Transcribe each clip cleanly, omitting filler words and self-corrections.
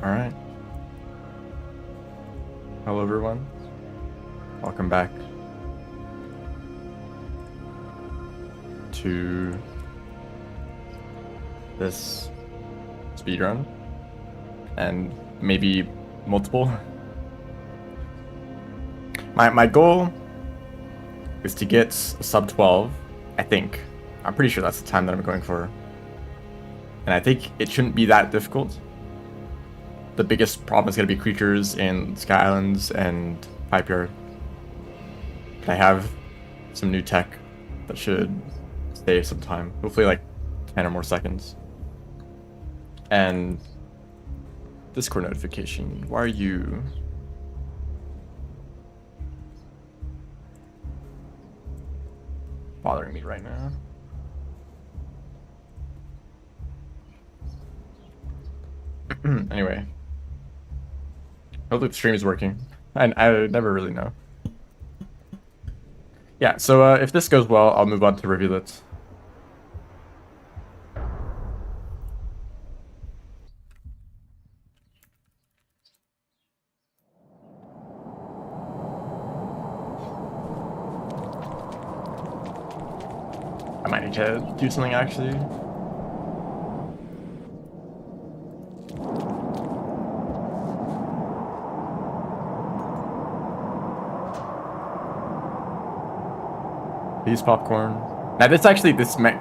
Alright. Hello everyone. Welcome back to this speedrun. And maybe multiple. My goal is to get a sub 12, I think. I'm pretty sure that's the time that I'm going for. And I think it shouldn't be that difficult. The biggest problem is going to be creatures in Sky Islands and Pipe Yard. But I have some new tech that should save some time. Hopefully like 10 or more seconds. And Discord notification. Why are you... bothering me right now? Anyway. Hopefully the stream is working. I never really know. Yeah, so if this goes well, I'll move on to rivulet. I might need to do something actually. These popcorn. Now this actually, this might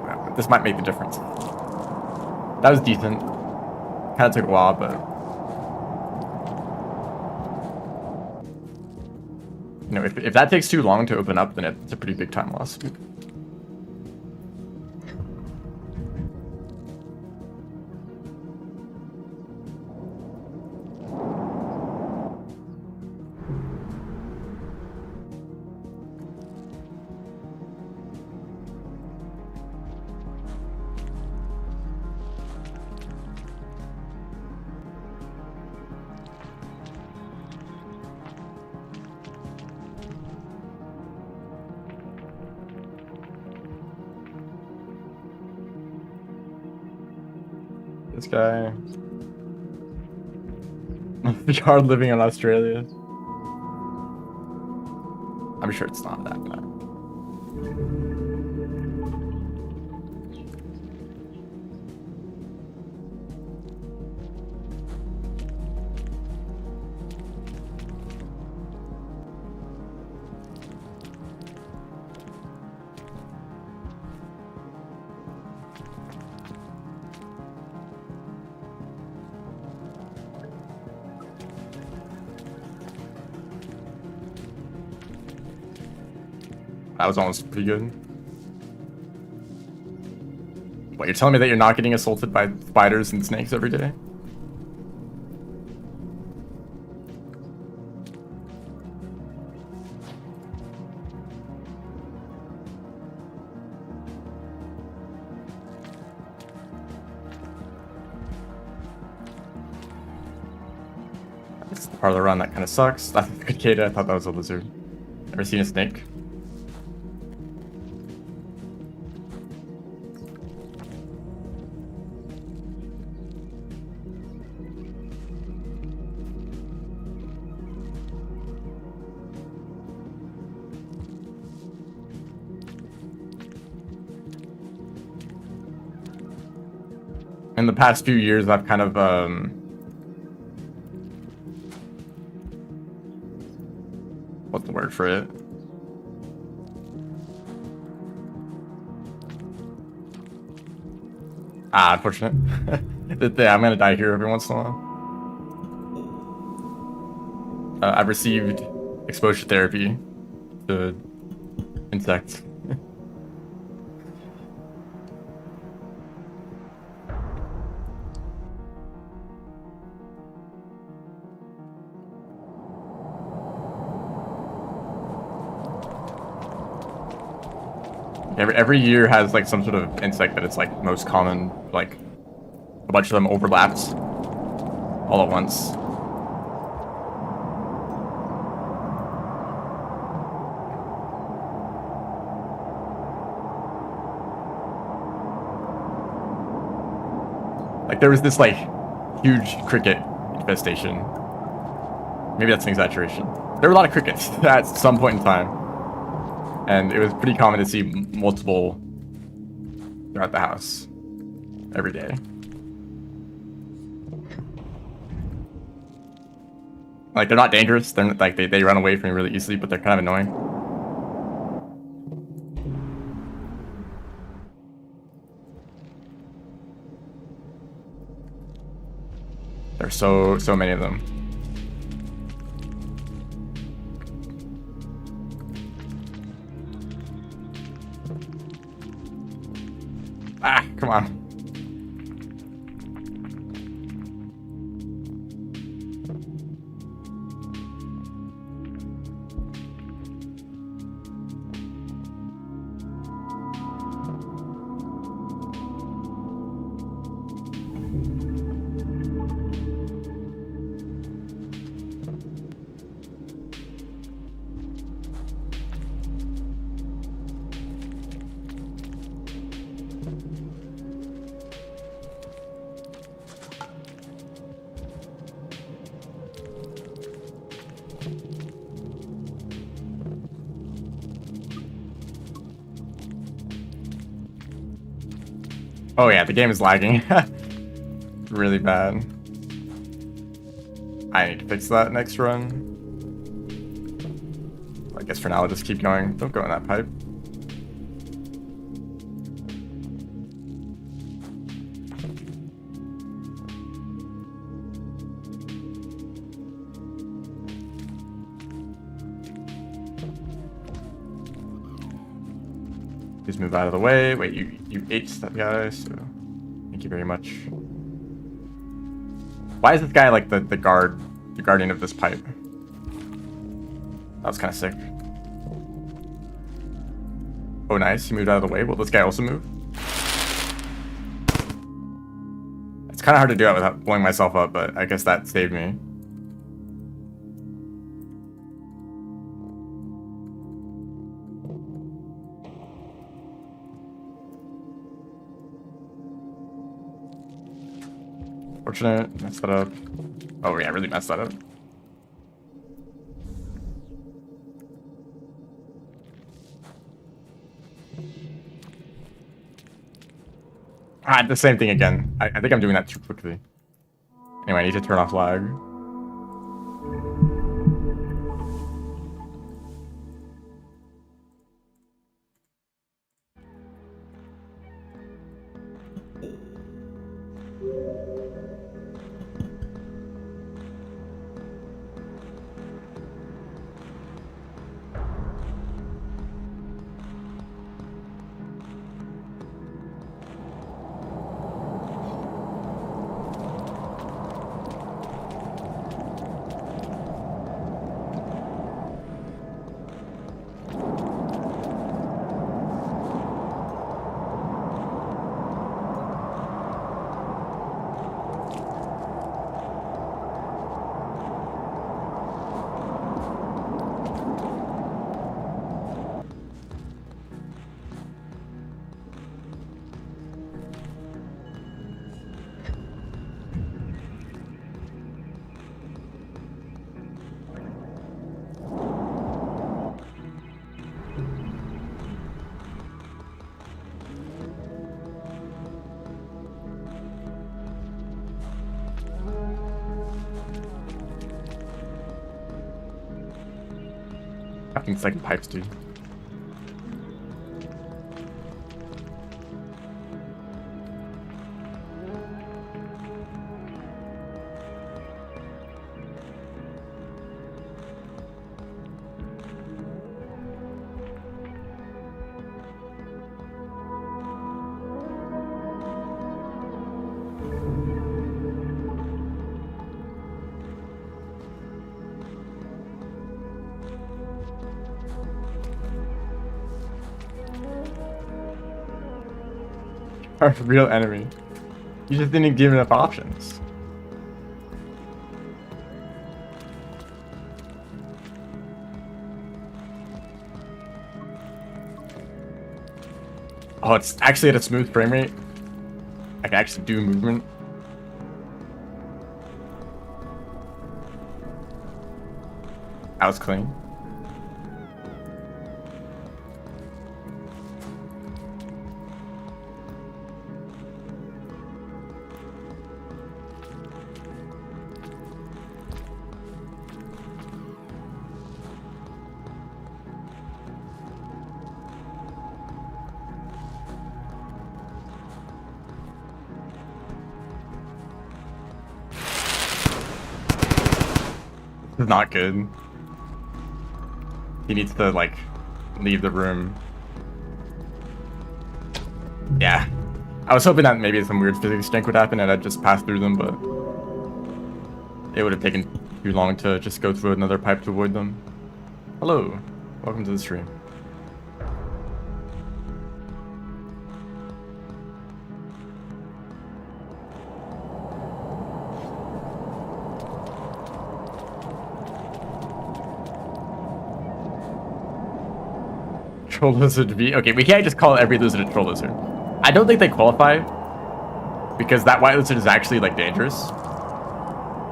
make the difference. That was decent. Kind of took a while, but you know, if that takes too long to open up, then it's a pretty big time loss. This guy. Hard living in Australia. I'm sure it's not that bad. That was almost pretty good. What, you're telling me that you're not getting assaulted by spiders and snakes every day? This is the part of the run that kind of sucks. That's a good Kata. I thought that was a lizard. Ever seen a snake? In the past few years, I've kind of, what's the word for it? Unfortunate. Yeah, I'm gonna die here every once in a while. I've received exposure therapy to insects. Every year has like some sort of insect that it's like most common, like a bunch of them overlapped all at once. Like there was this like huge cricket infestation. Maybe that's an exaggeration. There were a lot of crickets at some point in time. And it was pretty common to see multiple throughout the house every day. Like, they're not dangerous. They're not, like, they run away from you really easily, but they're kind of annoying. There's so many of them. Ah, come on. Oh yeah, the game is lagging. Really bad. I need to fix that next run. I guess for now I'll just keep going. Don't go in that pipe. Please move out of the way. Wait, you ate that guy, so thank you very much. Why is this guy like the guardian of this pipe? That was kind of sick. Oh, nice. He moved out of the way. Will this guy also move? It's kind of hard to do it without blowing myself up, but I guess that saved me. Fortunate. Messed that up. Oh yeah, really messed that up. Ah, the same thing again. I think I'm doing that too quickly. Anyway, I need to turn off lag. Fucking second pipes, dude. Our real enemy. You just didn't give enough options. Oh, it's actually at a smooth frame rate. I can actually do movement. That was clean. This is not good. He needs to, like, leave the room. Yeah. I was hoping that maybe some weird physics jank would happen and I'd just pass through them, but it would have taken too long to just go through another pipe to avoid them. Hello. Welcome to the stream. Troll lizard V. Okay, we can't just call every lizard a troll lizard. I don't think they qualify because that white lizard is actually like dangerous.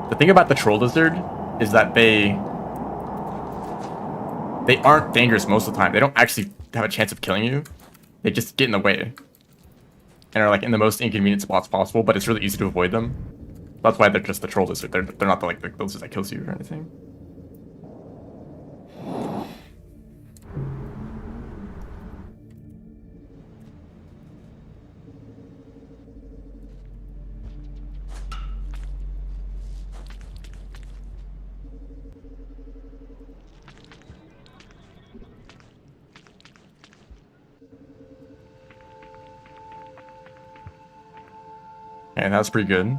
The thing about the troll lizard is that they aren't dangerous most of the time. They don't actually have a chance of killing you. They just get in the way and are like in the most inconvenient spots possible. But it's really easy to avoid them. That's why they're just the troll lizard. They're not the lizard that kills you or anything. And that's pretty good.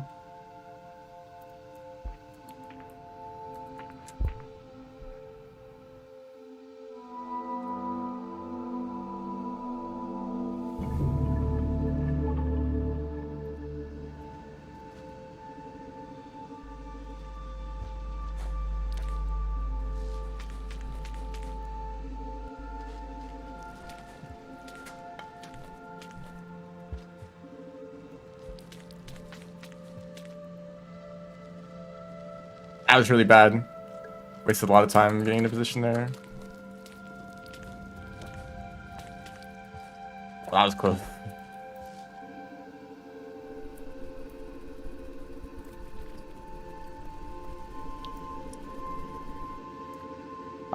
That was really bad. Wasted a lot of time getting into position there. Well, that was close.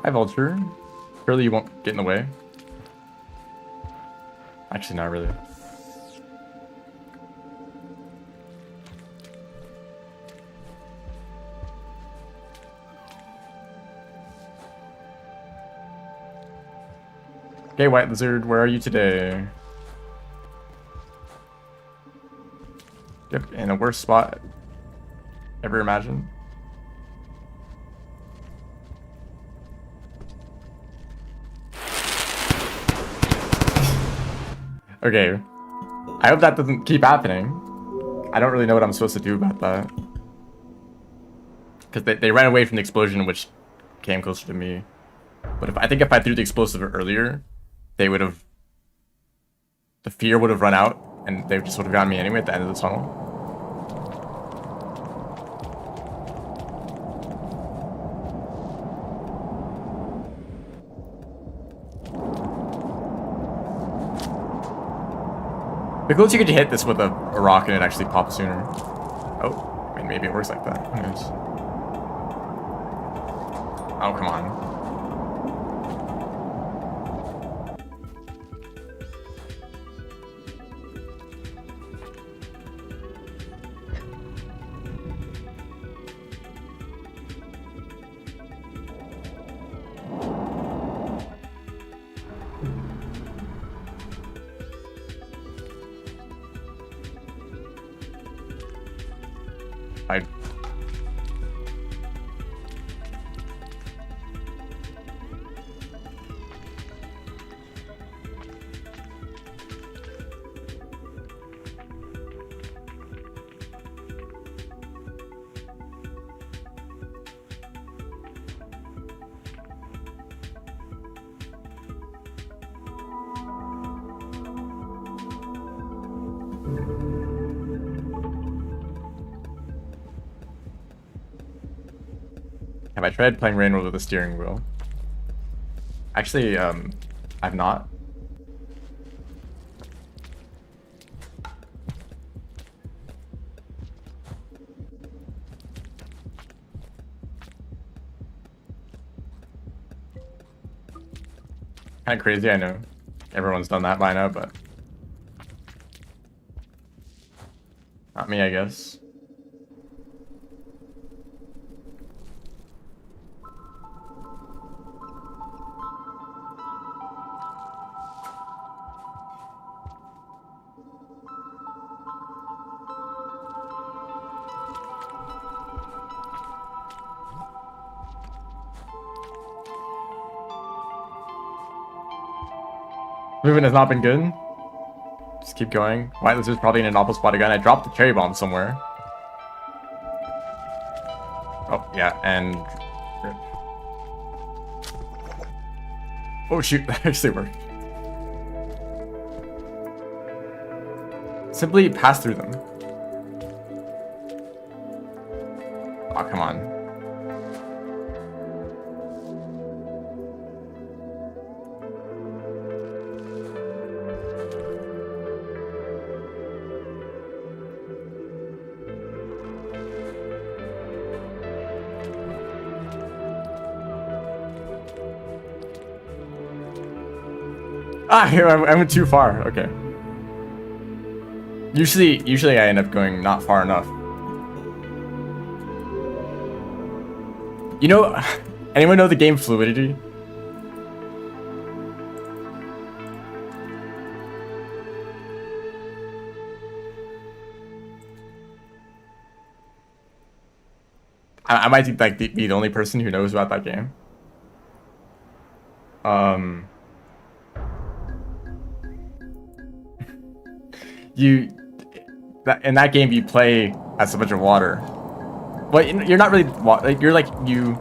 Hi, Vulture. Surely you won't get in the way. Actually, not really. Okay, White Lizard, where are you today? Yep, in the worst spot ever imagined. Okay, I hope that doesn't keep happening. I don't really know what I'm supposed to do about that. Because they ran away from the explosion, which came closer to me. But I think if I threw the explosive earlier, they would have, the fear would have run out and they just would have gotten me anyway at the end of the tunnel. The closer you could hit this with a rocket, it actually pops sooner. Oh, I mean, maybe it works like that. Who knows? Oh, come on. Have I tried playing Rain with a steering wheel? Actually, I've not. Kind of crazy, I know. Everyone's done that by now, but not me, I guess. Movement has not been good. Just keep going. White lizard's probably in an awful spot again. I dropped the cherry bomb somewhere. Oh, yeah, and... rip. Oh, shoot, that actually worked. Simply pass through them. Oh, come on. Ah, I went too far. Okay. Usually I end up going not far enough. You know, anyone know the game Fluidity? I might like be the only person who knows about that game. In that game you play as a bunch of water, but you're not really like you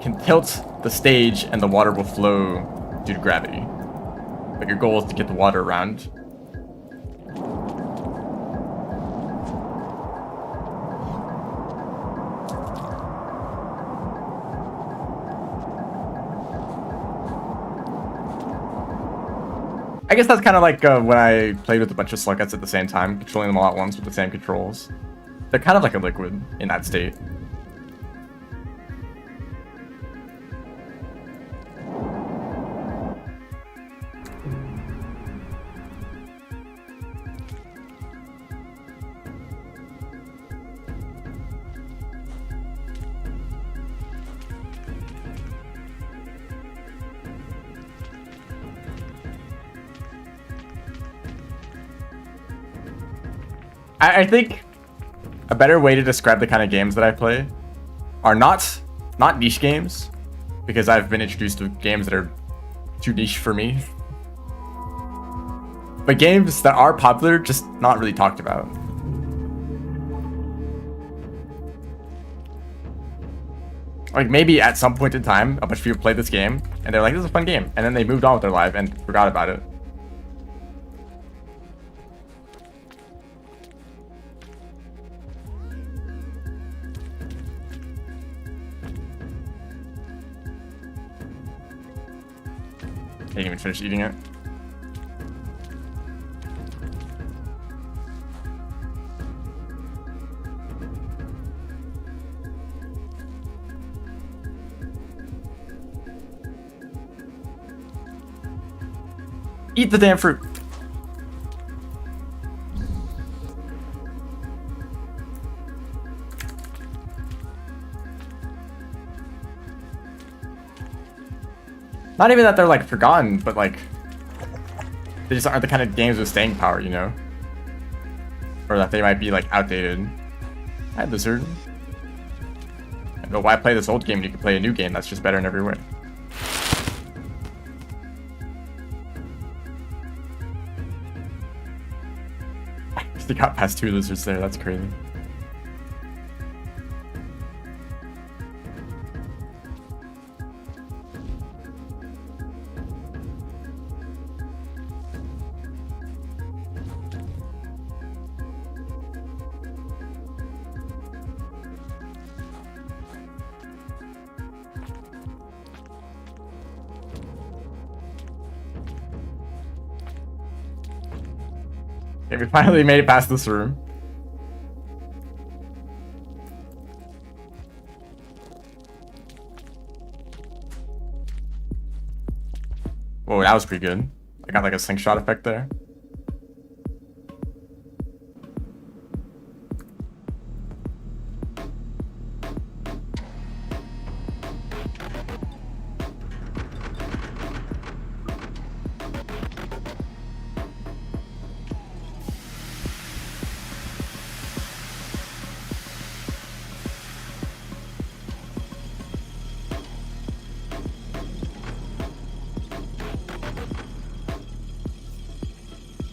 can tilt the stage and the water will flow due to gravity, but your goal is to get the water around. I guess that's kind of like when I played with a bunch of sluggets at the same time, controlling them all at once with the same controls. They're kind of like a liquid in that state. I think a better way to describe the kind of games that I play are not niche games, because I've been introduced to games that are too niche for me, but games that are popular, just not really talked about. Like maybe at some point in time, a bunch of people played this game and they're like, this is a fun game, and then they moved on with their life and forgot about it. I didn't even finish eating it. Eat the damn fruit. Not even that they're like forgotten, but like they just aren't the kind of games with staying power, you know? Or that they might be like outdated. Hi, lizard. But why play this old game when you can play a new game that's just better in every way? They got past 2 lizards there, that's crazy. Okay, we finally made it past this room. Whoa, that was pretty good. I got like a slingshot effect there.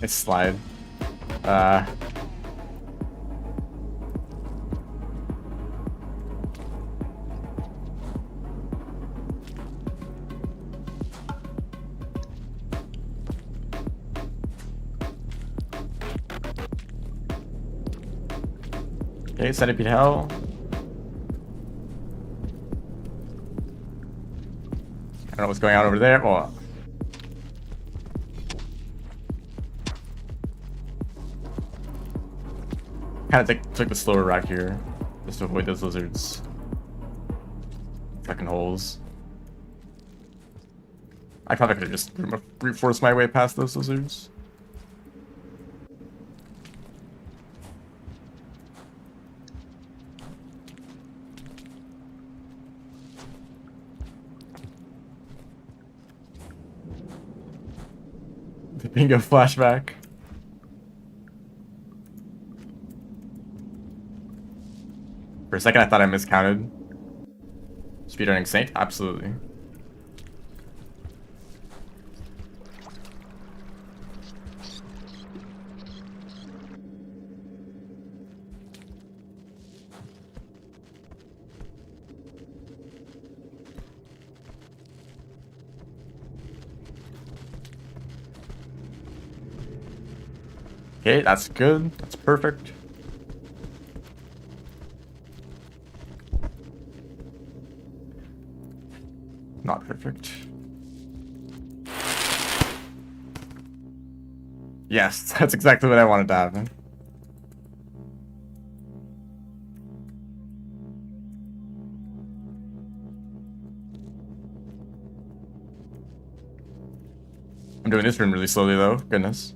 Nice slide. Okay, Centipede Hell. I don't know what's going on over there. Well, kind of took the slower route here, just to avoid those lizards. Fucking holes. I probably could have just brute forced my way past those lizards. The bingo flashback. For a second, I thought I miscounted. Speedrunning Saint? Absolutely. Okay, that's good. That's perfect. Not perfect. Yes, that's exactly what I wanted to happen. I'm doing this run really slowly though, goodness.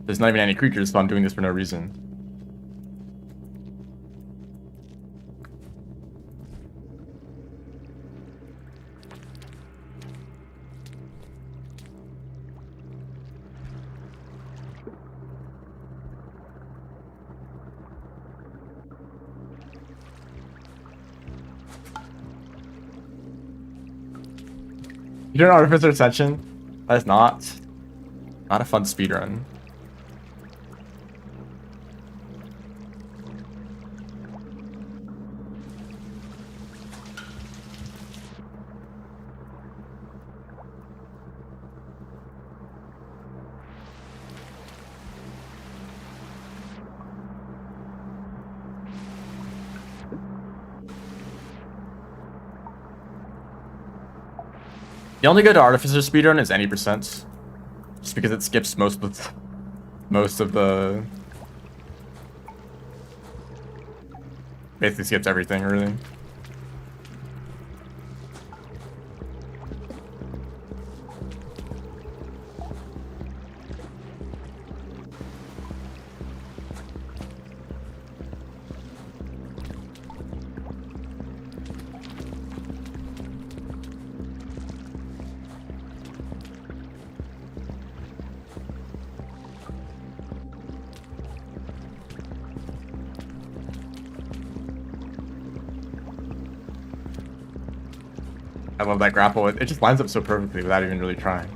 There's not even any creatures, so I'm doing this for no reason. You doing Artificer Ascension? That is not a fun speedrun. The only good Artificer speedrun is any percent, just because it skips most of the basically skips everything really. I love that grapple. It just lines up so perfectly without even really trying.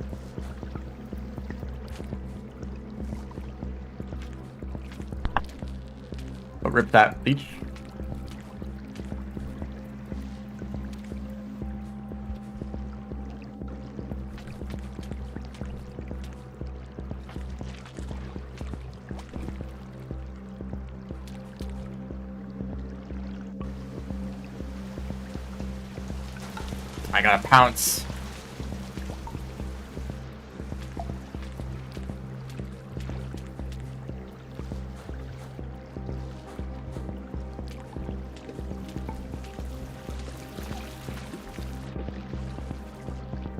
But rip that leech. I gotta pounce.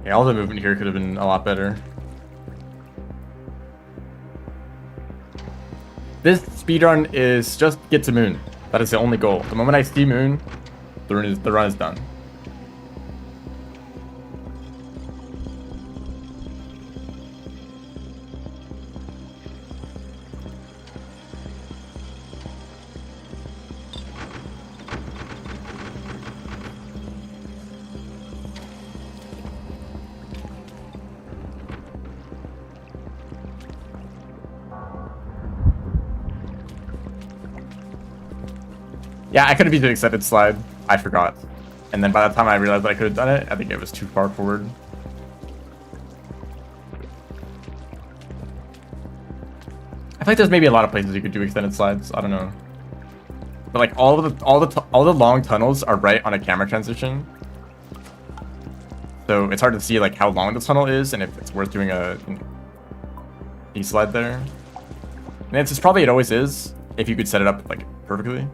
Yeah, all the movement here could have been a lot better. This speedrun is just get to moon. That is the only goal. The moment I see moon, the run is done. Yeah, I could have used an extended slide. I forgot. And then by the time I realized that I could have done it, I think it was too far forward. I feel like there's maybe a lot of places you could do extended slides. I don't know. But like all the long tunnels are right on a camera transition. So it's hard to see like how long the tunnel is and if it's worth doing a slide there. And it's probably it always is if you could set it up like perfectly.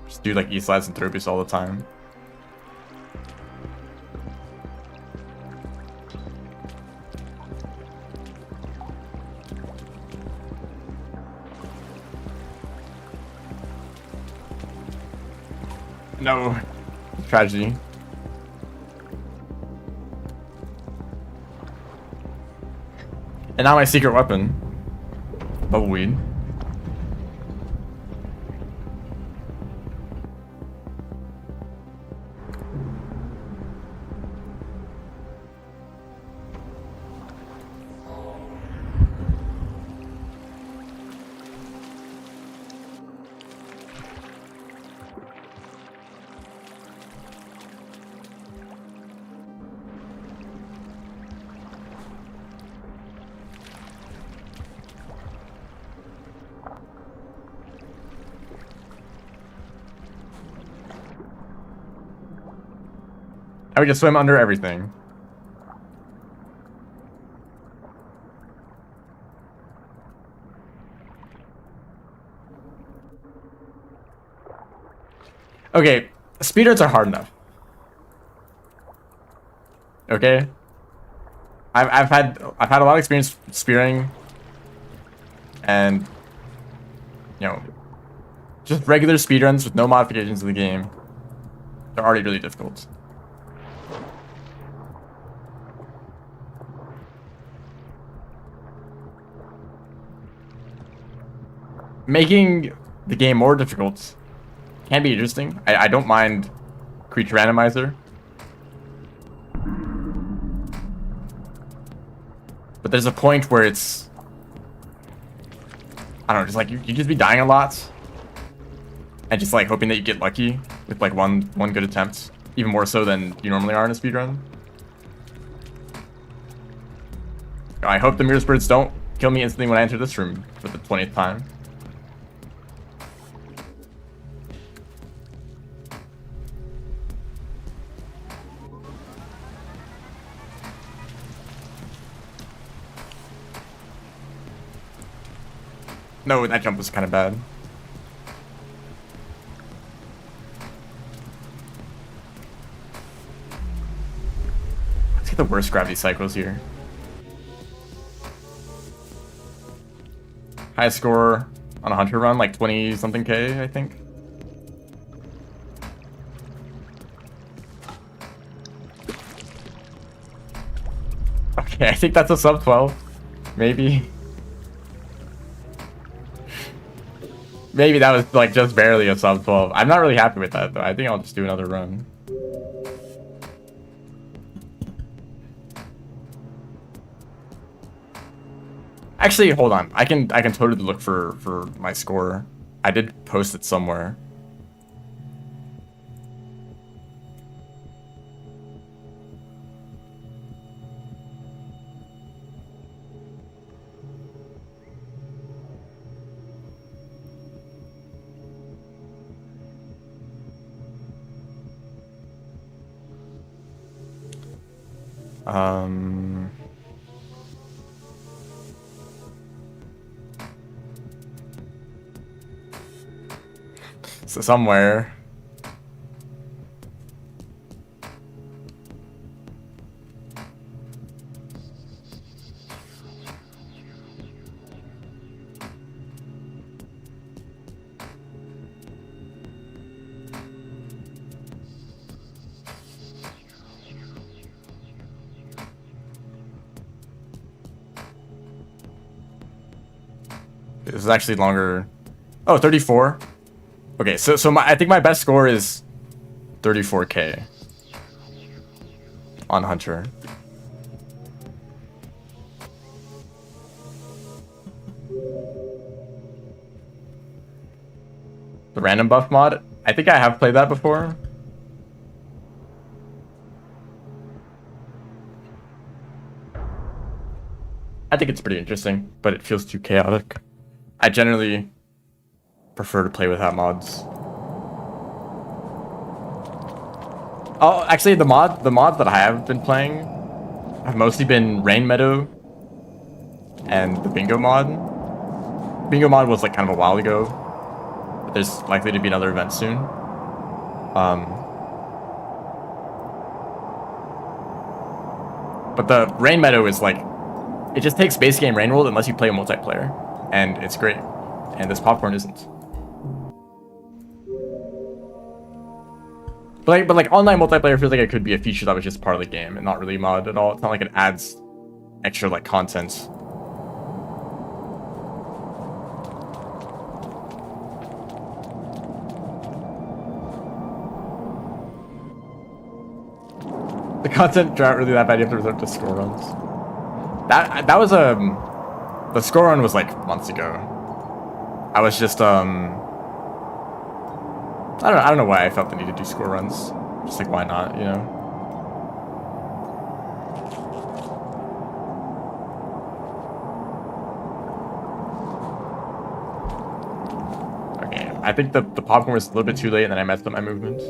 Just do like E-slides and throw boosts all the time. No. Tragedy. And now my secret weapon. Bubbleweed. I would just swim under everything. Okay, speedruns are hard enough. Okay, I've had a lot of experience spearing, and you know, just regular speedruns with no modifications in the game. They're already really difficult. Making the game more difficult can be interesting. I don't mind creature randomizer. But there's a point where it's, I don't know, just like you just be dying a lot. And just like hoping that you get lucky with like one good attempt. Even more so than you normally are in a speedrun. I hope the mirror spirits don't kill me instantly when I enter this room for the 20th time. No, that jump was kind of bad. Let's get the worst gravity cycles here. Highest score on a hunter run, like 20 something K, I think. Okay, I think that's a sub 12. Maybe. Maybe that was like just barely a sub 12. I'm not really happy with that though. I think I'll just do another run. Actually, hold on. I can totally look for my score. I did post it somewhere. So somewhere. This is actually longer. Oh, 34. Okay, so I think my best score is 34K on Hunter. The random buff mod? I think I have played that before. I think it's pretty interesting, but it feels too chaotic. I generally prefer to play without mods. Oh, actually, the mods that I have been playing have mostly been Rain Meadow and the Bingo mod. Bingo mod was like kind of a while ago. But there's likely to be another event soon. But the Rain Meadow is like, it just takes base game Rain World unless you play a multiplayer, and it's great. And this popcorn isn't. But like online multiplayer feels like it could be a feature that was just part of the game and not really mod at all. It's not like it adds extra like content. The content aren't really that bad. You have to resort to score runs. That was the score run was like months ago. I was just I don't know why I felt the need to do score runs. Just like, why not, you know? Okay, I think the popcorn was a little bit too late and then I messed up my movement.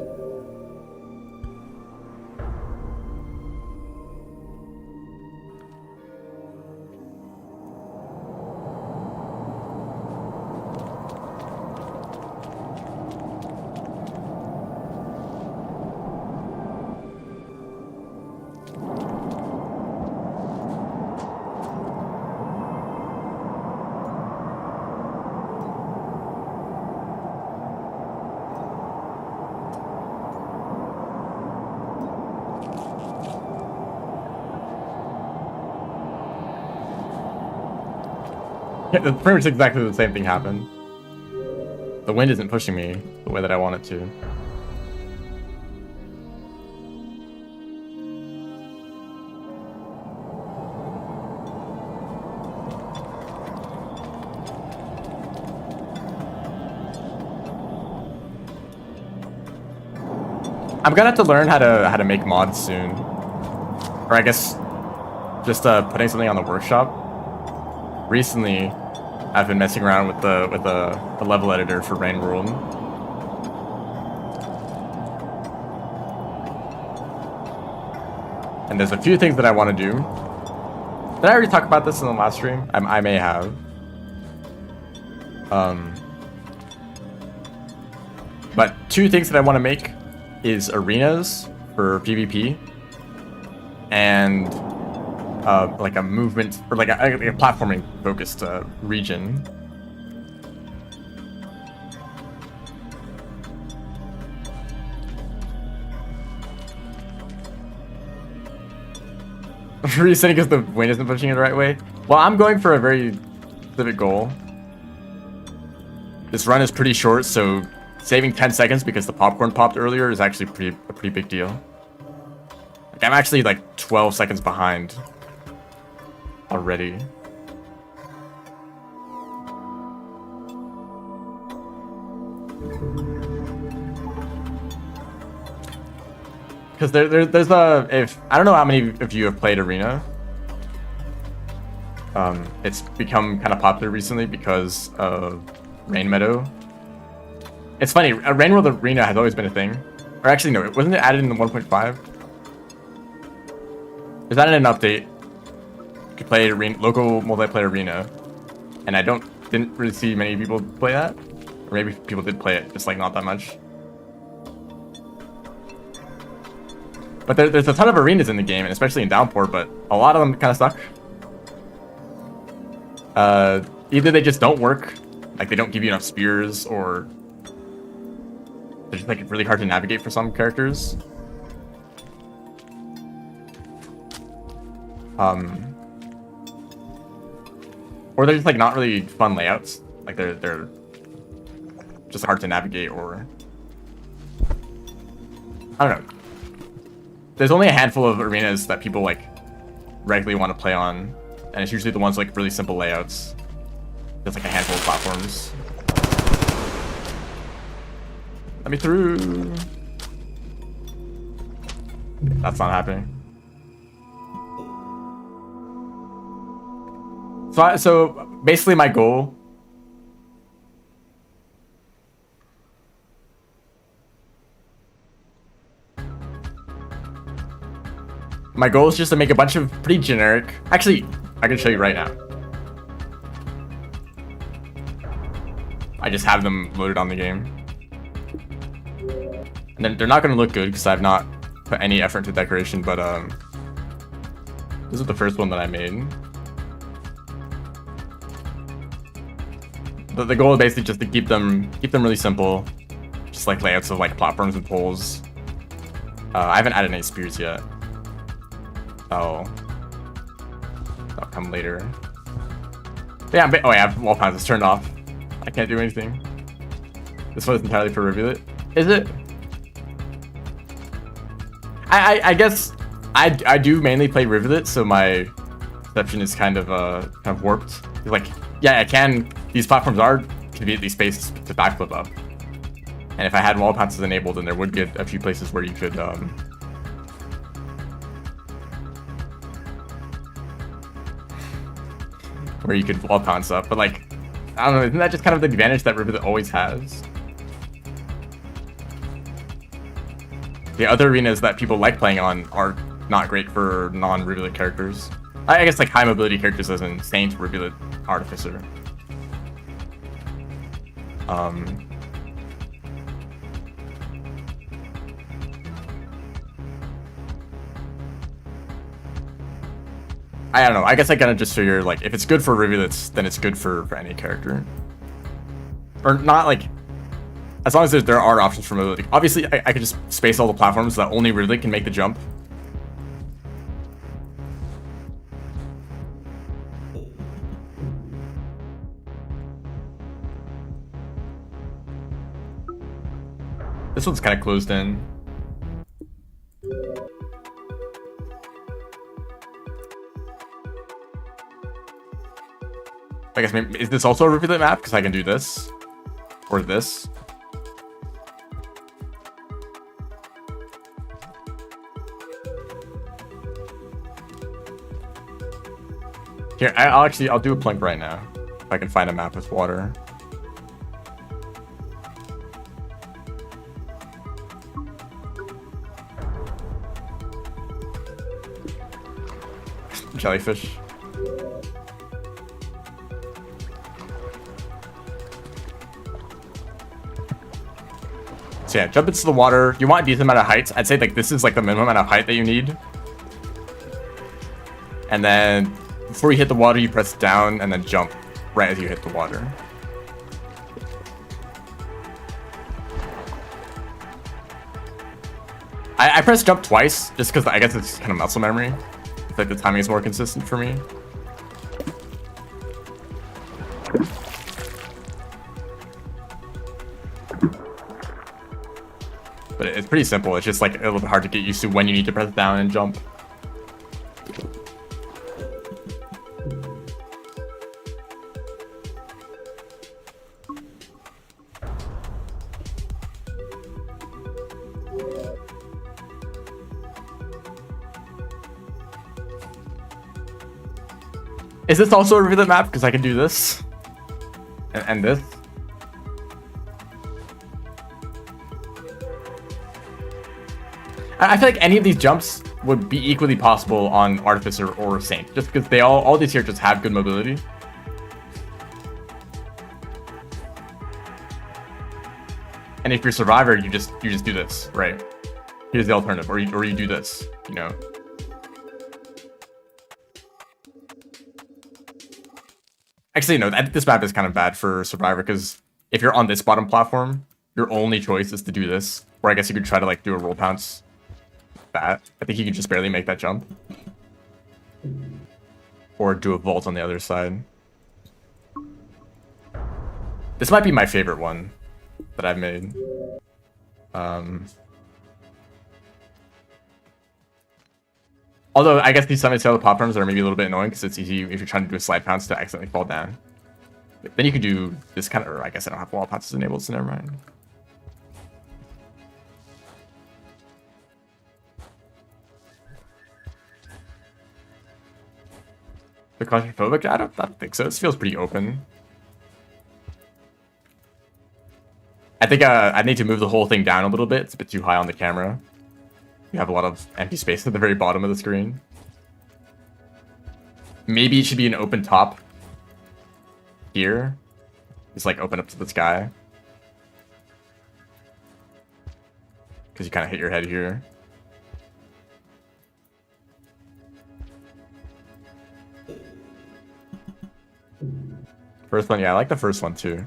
Pretty much exactly the same thing happened. The wind isn't pushing me the way that I want it to. I'm gonna have to learn how to make mods soon, or I guess just putting something on the workshop. Recently, I've been messing around with the level editor for Rain World. And there's a few things that I want to do. Did I already talk about this in the last stream? I may have. But two things that I want to make is arenas for PvP and like a movement or like a platforming focused region. Resetting because the wind isn't pushing it the right way. Well, I'm going for a very specific goal. This run is pretty short, so saving 10 seconds because the popcorn popped earlier is actually a pretty big deal. Like, I'm actually like 12 seconds behind already. Because there's if I don't know how many of you have played Arena. It's become kind of popular recently because of Rain Meadow. It's funny, Rain World Arena has always been a thing. Or actually no, wasn't it added in the 1.5? Is that in an update? You could play local multiplayer arena, and I didn't really see many people play that, or maybe people did play it, just like not that much. But there's a ton of arenas in the game, and especially in Downpour, but a lot of them kind of suck. Either they just don't work, like they don't give you enough spears, or they're just like really hard to navigate for some characters. Or they're just like not really fun layouts. Like they're just hard to navigate, or I don't know. There's only a handful of arenas that people like regularly want to play on, and it's usually the ones like really simple layouts. There's like a handful of platforms. Let me through. That's not happening. So basically my goal is just to make a bunch of pretty generic. Actually, I can show you right now. I just have them loaded on the game. And then they're not going to look good because I've not put any effort into decoration, but this is the first one that I made. The goal is basically just to keep them really simple, just like layouts of like platforms and poles. I haven't added any spears yet. That'll come later. Yeah, oh yeah, wall panels is turned off. I can't do anything. This one is entirely for rivulet. Is it? I guess I do mainly play rivulet, so my perception is kind of warped. Like, yeah, I can. These platforms are conveniently spaced to backflip up, and if I had wall passes enabled, then there would get a few places where you could wall pounce up. But like, I don't know, isn't that just kind of the advantage that rivulet always has? The other arenas that people like playing on are not great for non-rivulet characters. I guess like high mobility characters as in Saint, Rivulet, Artificer. I don't know. I guess I gotta just figure like if it's good for rivulets, then it's good for any character. Or not like, as long as there are options for mobility. Obviously, I could just space all the platforms that only rivulet can make the jump. This one's kind of closed in. I guess maybe, is this also a rivulet map? Because I can do this. Or this. Here, I'll do a plunk right now. If I can find a map with water. Jellyfish. So yeah, jump into the water. You want a decent amount of height. I'd say like this is like the minimum amount of height that you need. And then before you hit the water, you press down and then jump right as you hit the water. I pressed jump twice just because I guess it's kind of muscle memory. It's like the timing is more consistent for me. But it's pretty simple. It's just like a little bit hard to get used to when you need to press down and jump. Is this also a rivulet map? Because I can do this. And this. I feel like any of these jumps would be equally possible on Artificer or Saint. Just because all these characters have good mobility. And if you're Survivor, you just do this, right? Here's the alternative. Or you do this, you know. Actually, no, this map is kind of bad for Survivor because if you're on this bottom platform, your only choice is to do this. Or I guess you could try to like do a roll pounce. That. I think you could just barely make that jump. Or do a vault on the other side. This might be my favorite one that I've made. Although I guess these semi-scale platforms are maybe a little bit annoying because it's easy if you're trying to do a slide pounce to accidentally fall down. But then you could do this kind of, or I guess I don't have wall pounces enabled, so never mind. The claustrophobic? I don't think so. This feels pretty open. I think I need to move the whole thing down a little bit. It's a bit too high on the camera. You have a lot of empty space at the very bottom of the screen. Maybe it should be an open top here. Just like open up to the sky. Because you kind of hit your head here. First one, yeah, I like the first one too.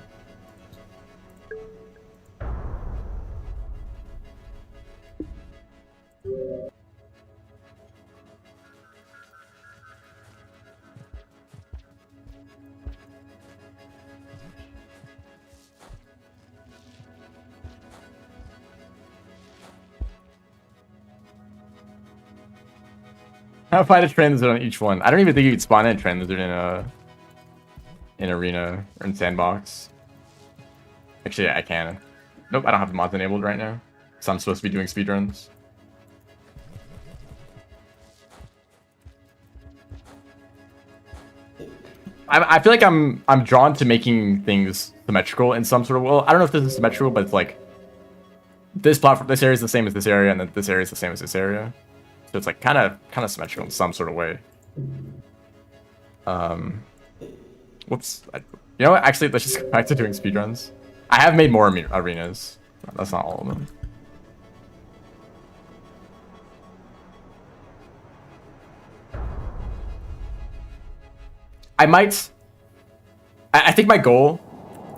How to find a train lizard on each one? I don't even think you could spawn in a train lizard in arena or in sandbox. Actually, I can. Nope, I don't have the mods enabled right now, so I'm supposed to be doing speedruns. I feel like I'm drawn to making things symmetrical in some sort of, well, I don't know if this is symmetrical, but it's like this platform, this area is the same as this area, and then this area is the same as this area. So it's like kind of symmetrical in some sort of way. Whoops. You know what? Actually, let's just go back to doing speedruns. I have made more arenas. That's not all of them. I think my goal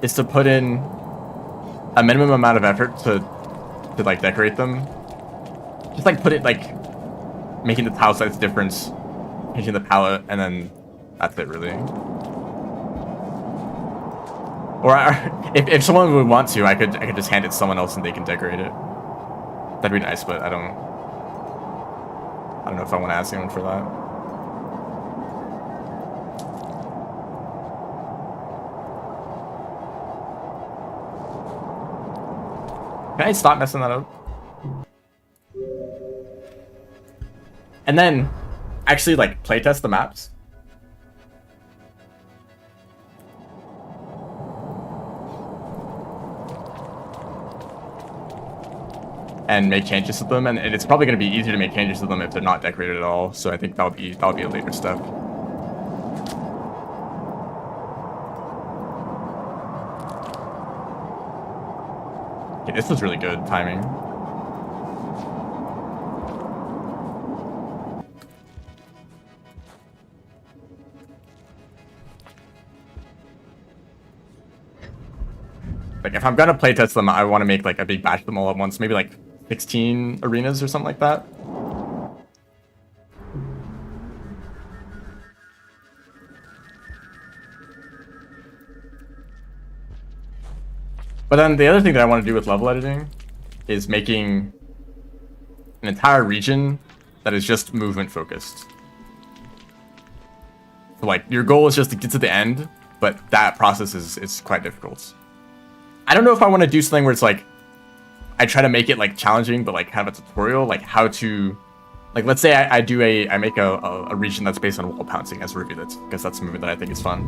is to put in a minimum amount of effort to like decorate them. Just like put it like making the tile size difference, changing the palette, and then that's it really. Or if someone would want to, I could just hand it to someone else and they can decorate it. That'd be nice, but I don't know if I want to ask anyone for that. Can I stop messing that up? And then actually like playtest the maps. And make changes to them, and it's probably going to be easier to make changes to them if they're not decorated at all. So I think that'll be a later step. Okay, this was really good timing. Like if I'm gonna playtest them, I want to make like a big batch of them all at once, maybe like 16 arenas or something like that. But then the other thing that I want to do with level editing is making an entire region that is just movement focused. So like your goal is just to get to the end, but that process is quite difficult. I don't know if I want to do something where it's like I try to make it like challenging, but like kind of a tutorial, like how to, like let's say I make a region that's based on wall pouncing as rivulet, because that's a movement that I think is fun.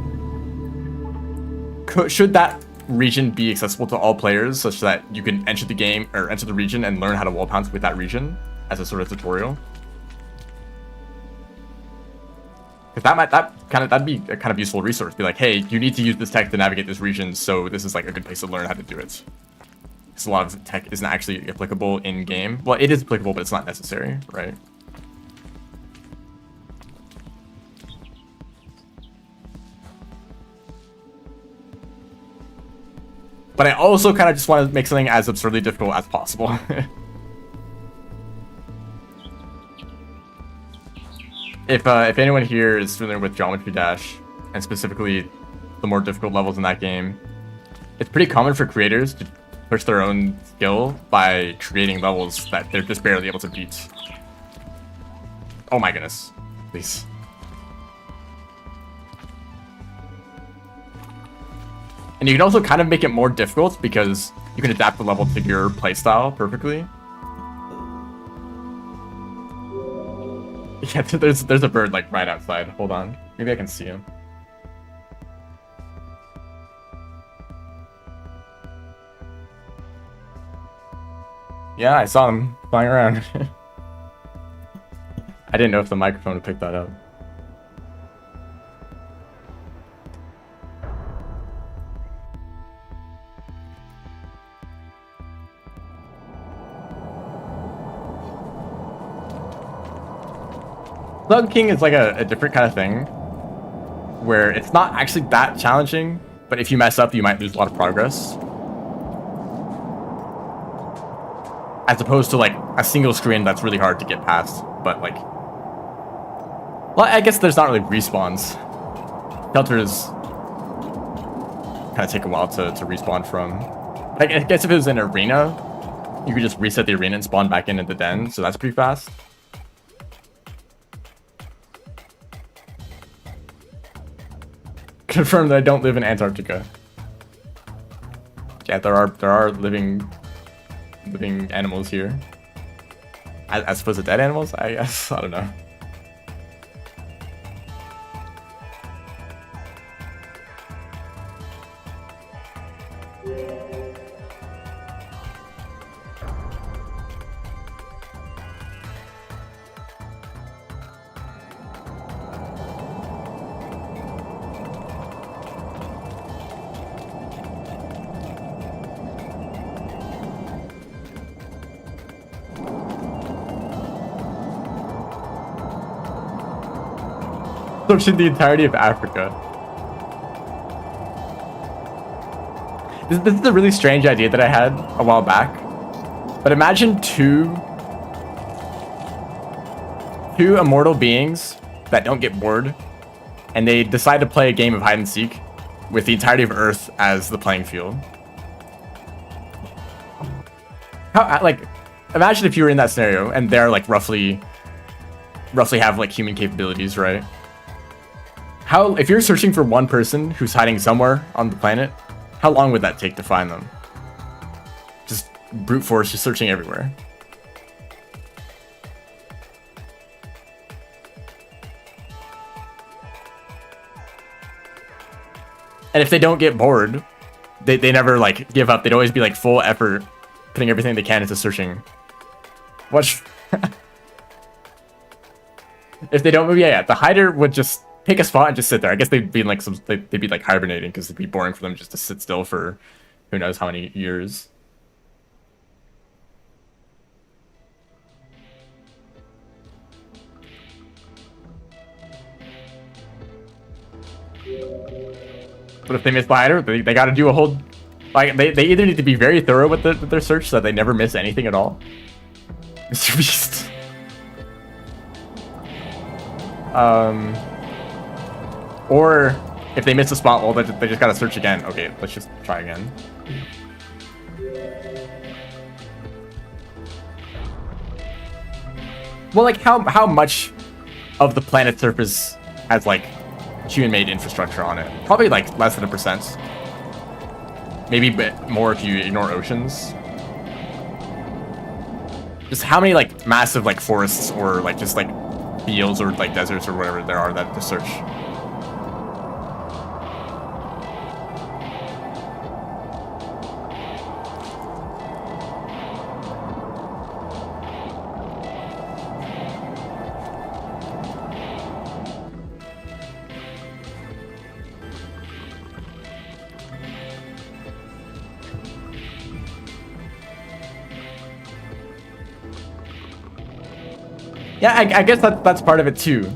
Should that region be accessible to all players such that you can enter the game or enter the region and learn how to wall pounce with that region as a sort of tutorial? Because that'd be a kind of useful resource. Be like, hey, you need to use this tech to navigate this region, so this is like a good place to learn how to do it. Because a lot of tech isn't actually applicable in game. Well, it is applicable, but it's not necessary, right? But I also kind of just want to make something as absurdly difficult as possible. If anyone here is familiar with Geometry Dash, and specifically the more difficult levels in that game, it's pretty common for creators to push their own skill by creating levels that they're just barely able to beat. Oh my goodness. Please. And you can also kind of make it more difficult because you can adapt the level to your playstyle perfectly. Yeah, there's a bird like right outside. Hold on. Maybe I can see him. Yeah, I saw him flying around. I didn't know if the microphone would pick that up. Slug King is like a different kind of thing, where it's not actually that challenging, but if you mess up, you might lose a lot of progress. As opposed to like a single screen that's really hard to get past, but like... Well, I guess there's not really respawns. Shelters kind of take a while to respawn from. Like, I guess if it was an arena, you could just reset the arena and spawn back into the den, so that's pretty fast. Confirm that I don't live in Antarctica. Yeah, there are living animals here. As opposed to dead animals, I guess. I don't know. Searching the entirety of Africa. This is a really strange idea that I had a while back. But imagine two immortal beings that don't get bored, and they decide to play a game of hide and seek with the entirety of Earth as the playing field. How, like, imagine if you were in that scenario and they're like roughly have like human capabilities, right? How, if you're searching for one person who's hiding somewhere on the planet, how long would that take to find them? Just brute force, just searching everywhere. And if they don't get bored, they never like give up. They'd always be like full effort, putting everything they can into searching. Watch. If they don't move, yeah, the hider would just pick a spot and just sit there. I guess they'd be in like they'd be like hibernating because it'd be boring for them just to sit still for who knows how many years. But if they miss the hider, they got to do a whole... Like, they either need to be very thorough with their search so that they never miss anything at all. Mr. Beast. Or if they miss a spot, well, they just gotta search again. Okay, let's just try again. Well, like how much of the planet's surface has like human-made infrastructure on it? Probably like less than 1%. Maybe a bit more if you ignore oceans. Just how many like massive like forests or like just like fields or like deserts or whatever there are that to search. Yeah, I guess that's part of it too.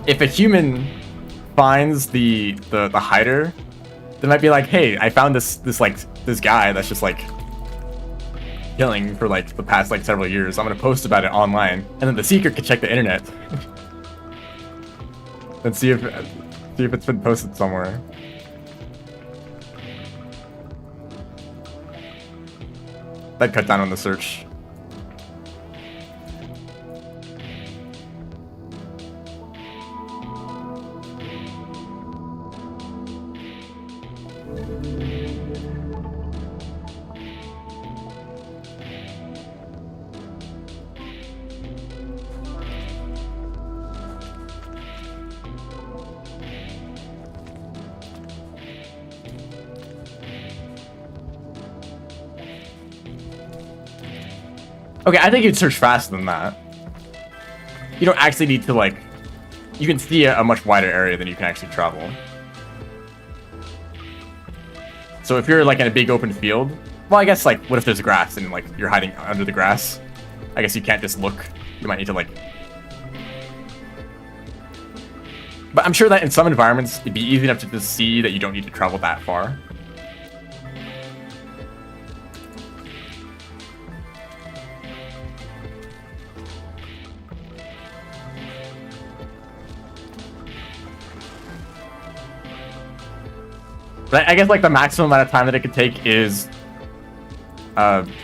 If a human finds the hider, they might be like, hey, I found this guy that's just like killing for like the past like several years. I'm gonna post about it online, and then the seeker could check the internet and see if it's been posted somewhere. That cut down on the search. Okay, I think you'd search faster than that. You don't actually need to, like... You can see a much wider area than you can actually travel. So if you're, like, in a big open field... Well, I guess, like, what if there's grass and, like, you're hiding under the grass? I guess you can't just look. You might need to, like... But I'm sure that in some environments, it'd be easy enough to just see that you don't need to travel that far. But I guess, like, the maximum amount of time that it could take is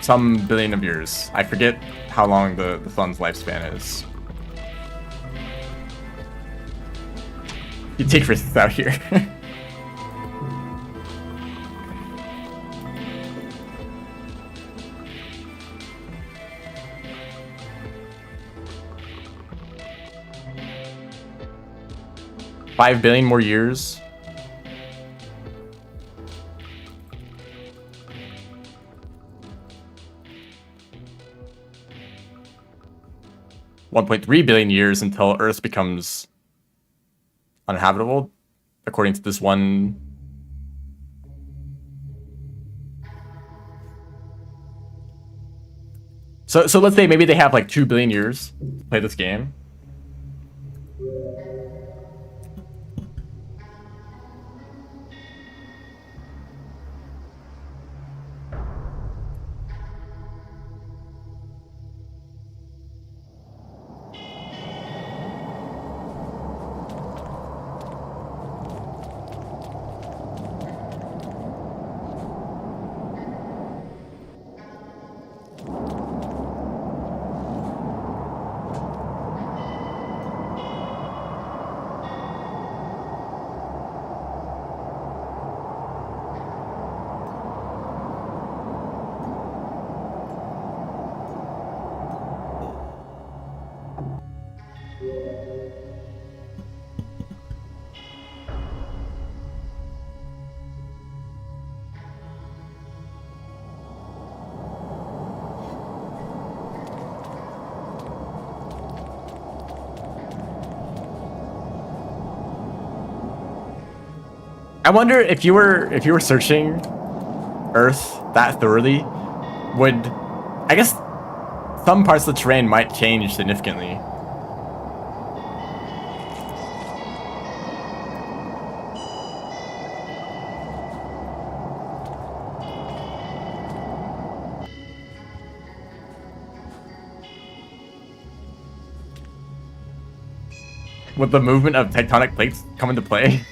some billion of years. I forget how long the sun's lifespan is. You take risks out here. $5 billion more years. $1.3 billion years until Earth becomes uninhabitable, according to this one. So let's say maybe they have like 2 billion years to play this game. I wonder if you were searching Earth that thoroughly, would, I guess some parts of the terrain might change significantly. Would the movement of tectonic plates come into play?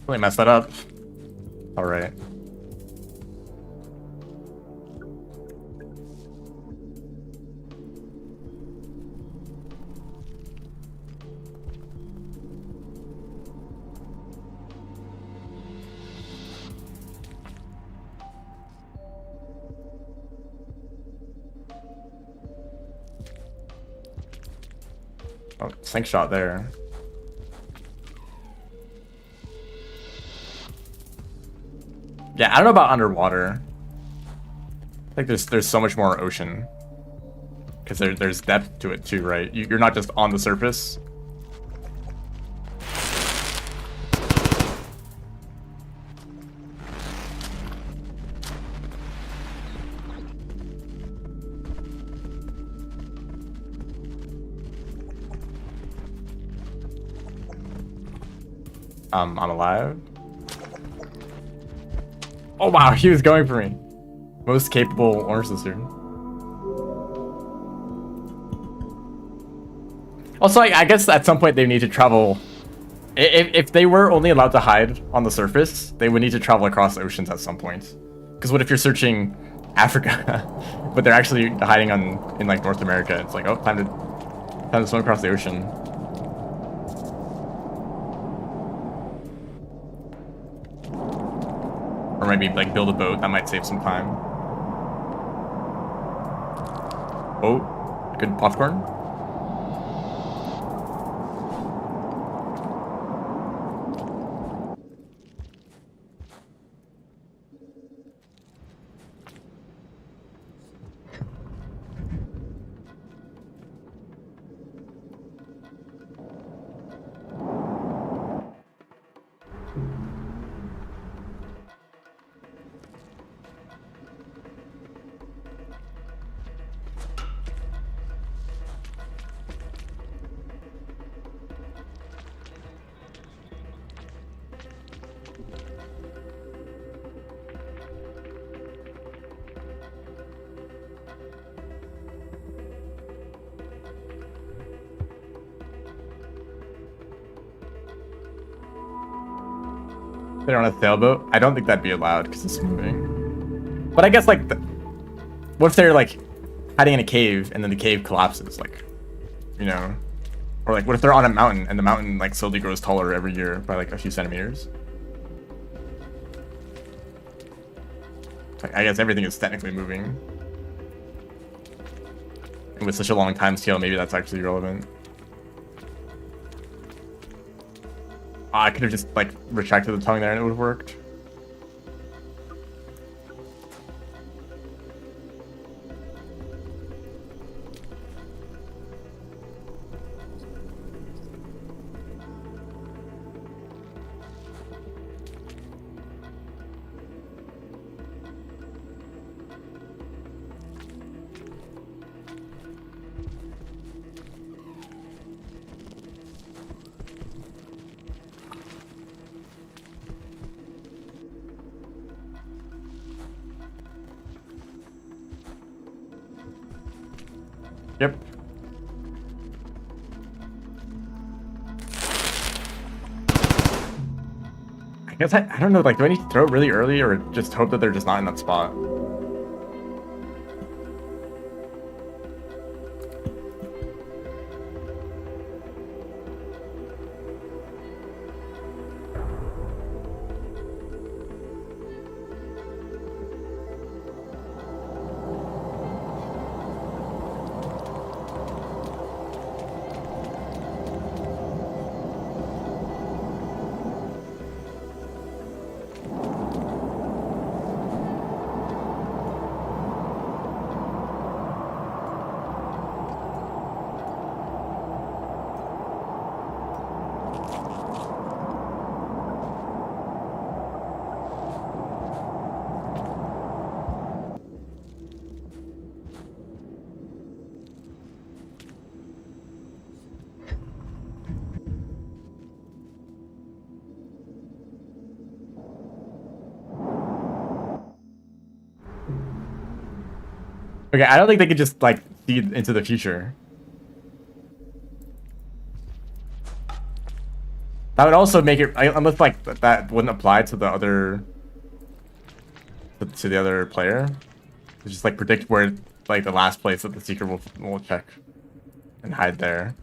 Really messed that up. All right. Oh, sink shot there. Yeah, I don't know about underwater. I think there's so much more ocean. Because there's depth to it too, right? You're not just on the surface. I'm alive. Oh wow, he was going for me. Most capable orange sister. Also, I guess at some point they need to travel. If they were only allowed to hide on the surface, they would need to travel across oceans at some point. Because what if you're searching Africa, but they're actually hiding in like North America? It's like, oh, time to swim across the ocean. Or maybe like build a boat. That might save some time. Oh, good popcorn. They're on a sailboat. I don't think that'd be allowed because it's moving. But I guess like, what if they're like hiding in a cave and then the cave collapses? Like, you know, or like what if they're on a mountain and the mountain like slowly grows taller every year by like a few centimeters? Like, I guess everything is technically moving. And with such a long time scale, maybe that's actually relevant. I could have just like retracted the tongue there and it would have worked. Yep. I guess I don't know, like, do I need to throw it really early or just hope that they're just not in that spot? Okay, I don't think they could just like see into the future. That would also make it, unless like that wouldn't apply to the other, to the other player. It's just like predict where like the last place that the seeker will check and hide there.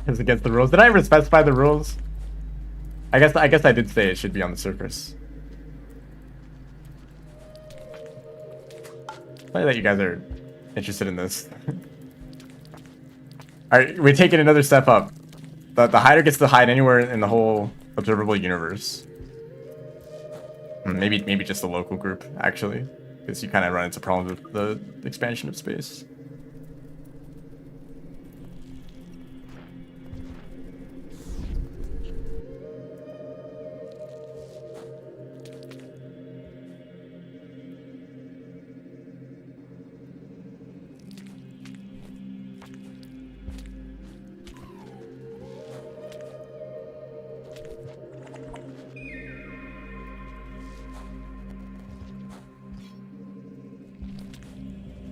It's against the rules. Did I ever specify the rules? I guess I did say it should be on the surface. Funny that you guys are interested in this. Alright, we're taking another step up. The hider gets to hide anywhere in the whole observable universe. Maybe just the local group, actually. Because you kind of run into problems with the expansion of space.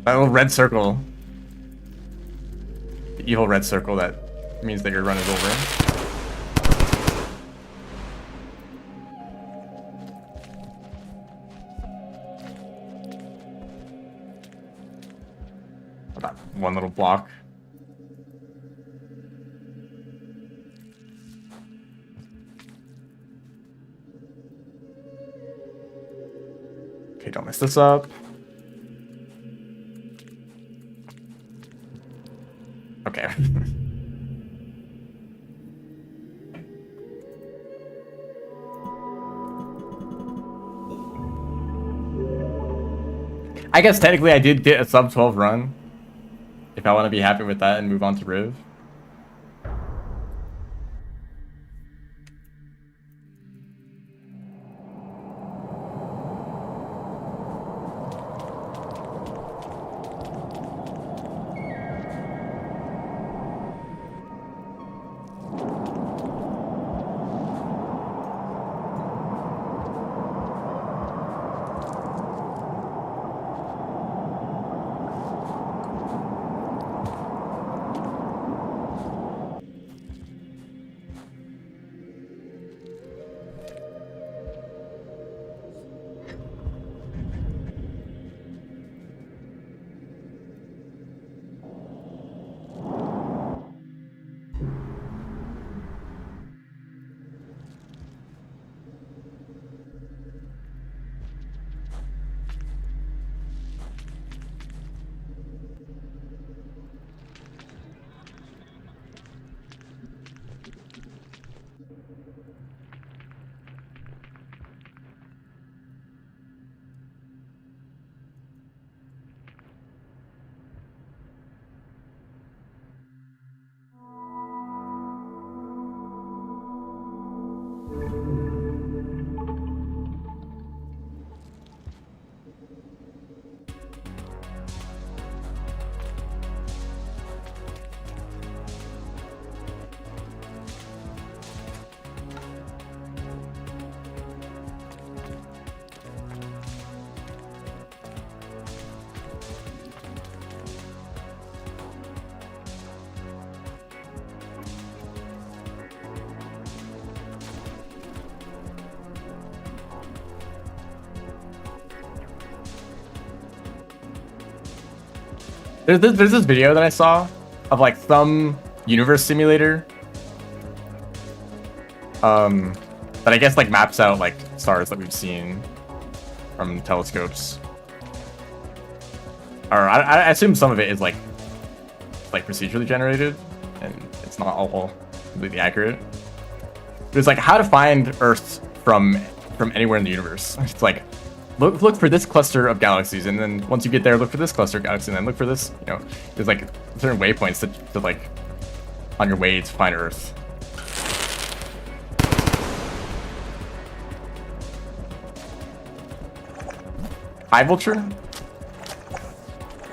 That little red circle. The evil red circle that means that your run is over. That one little block. Okay, don't mess this up. Okay. I guess technically I did get a sub 12 run. If I want to be happy with that and move on to Riv. There's this video that I saw of like some universe simulator that I guess like maps out like stars that we've seen from telescopes. Or I assume some of it is like procedurally generated and it's not all completely accurate. But it's like how to find Earth from anywhere in the universe. It's like look for this cluster of galaxies, and then once you get there, look for this cluster of galaxies, and then look for this. You know, there's like certain waypoints to like on your way to find Earth. Hi, Vulture.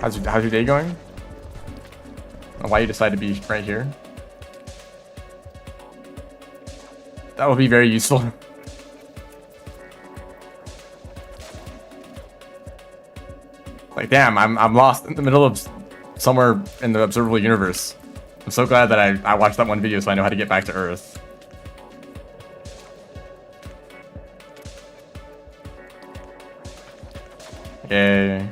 How's your day going? I don't know why you decided to be right here. That would be very useful. Like, damn, I'm lost in the middle of somewhere in the observable universe. I'm so glad that I watched that one video so I know how to get back to Earth. Yay.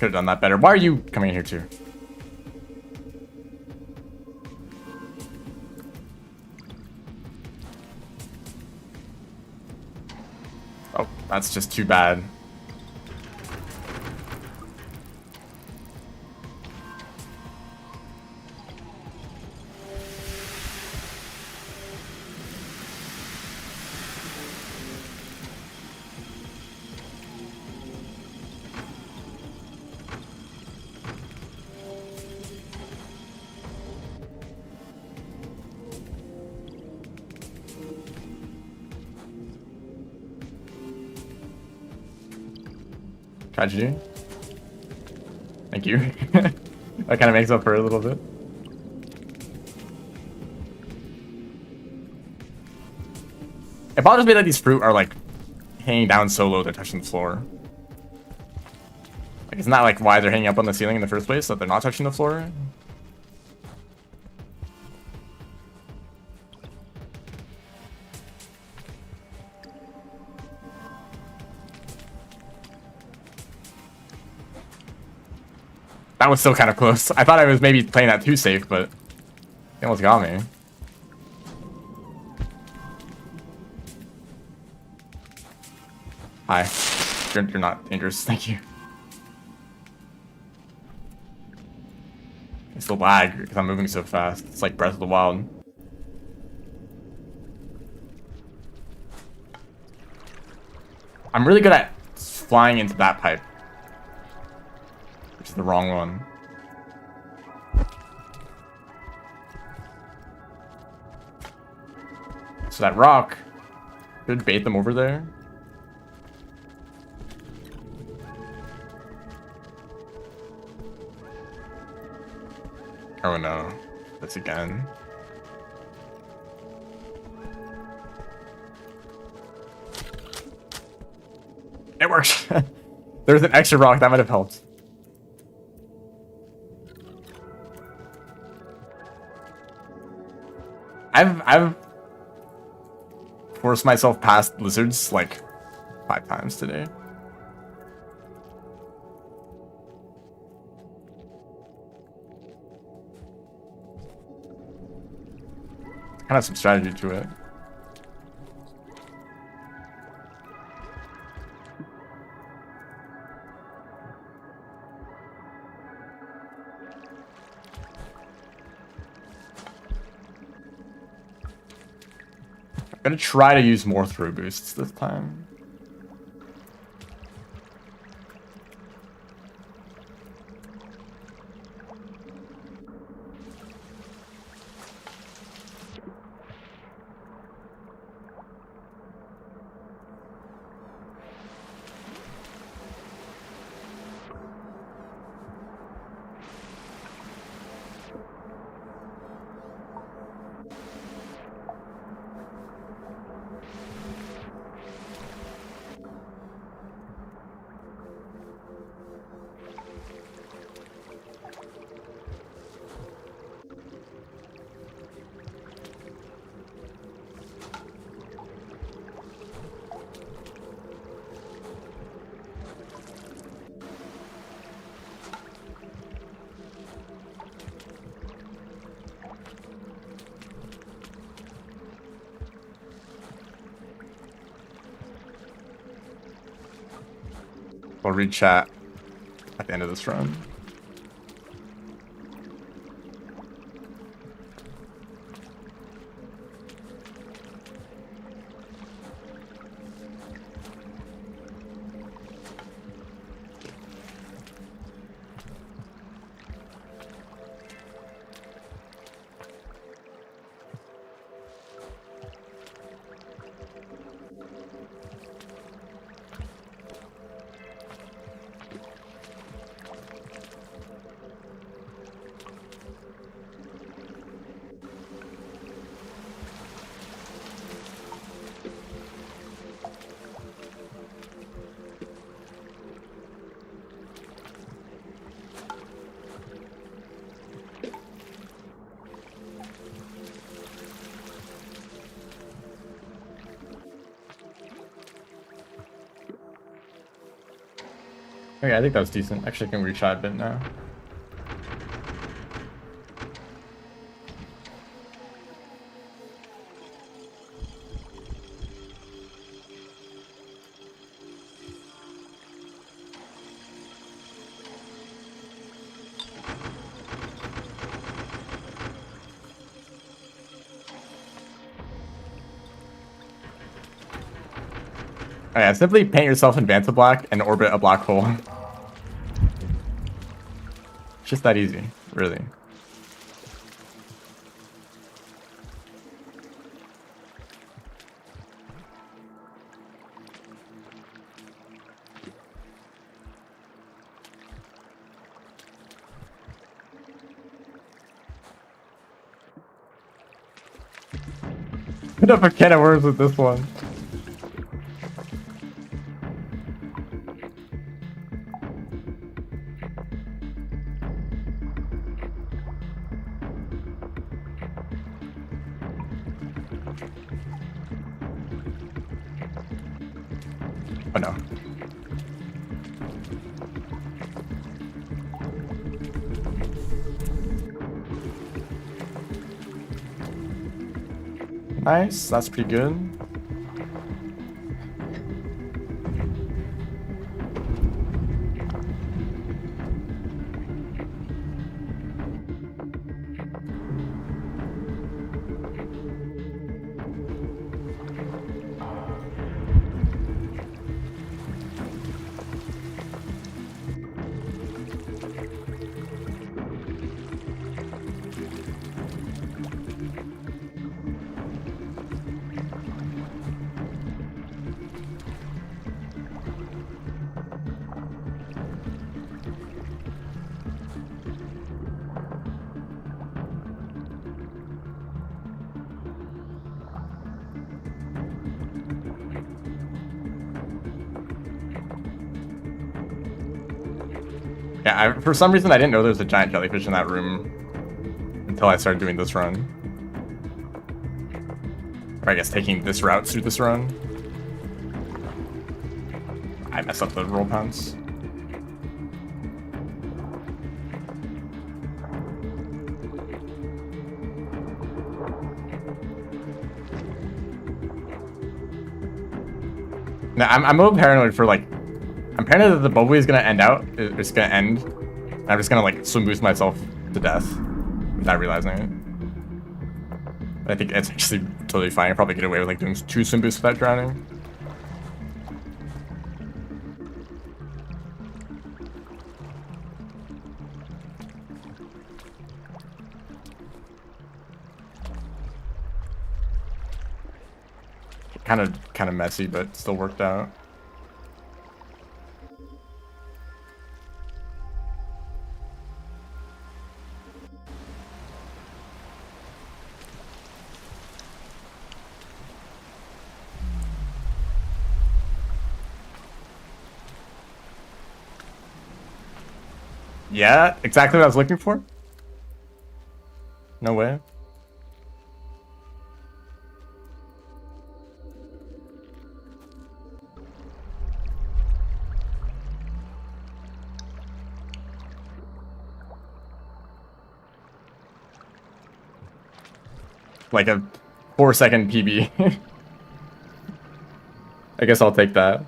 Could have done that better. Why are you coming in here too? Oh, that's just too bad. Tragedy. Thank you. That kind of makes up for it a little bit. It bothers me that these fruit are like hanging down so low they're touching the floor. Like, isn't that like why they're hanging up on the ceiling in the first place, so that they're not touching the floor? That was still kind of close. I thought I was maybe playing that too safe, but they almost got me. Hi. You're not dangerous. Thank you. It's the lag because I'm moving so fast. It's like Breath of the Wild. I'm really good at flying into that pipe. Which is the wrong one. So that rock should bait them over there. Oh no, that's again. It worked. There's an extra rock that might have helped. I've forced myself past lizards like 5 times today. Kind of some strategy to it. I'm gonna try to use more throw boosts this time. We'll read chat at the end of this run. Okay, I think that was decent. Actually, I can retry a bit now. Oh yeah, simply paint yourself in Vanta Black and orbit a black hole. It's just that easy, really. Put up a can of worms with this one. Oh no. Nice, that's pretty good. Yeah, for some reason I didn't know there was a giant jellyfish in that room until I started doing this run. Or I guess taking this route through this run. I messed up the roll pounds. Now, I'm a little paranoid for, like, I'm paranoid that the bubble is gonna end out. It's gonna end. I'm just gonna, like, swim boost myself to death without realizing it. But I think it's actually totally fine. I'll probably get away with, like, doing 2 swim boosts without drowning. Kind of messy, but still worked out. Yeah, exactly what I was looking for. No way. Like a 4-second PB. I guess I'll take that.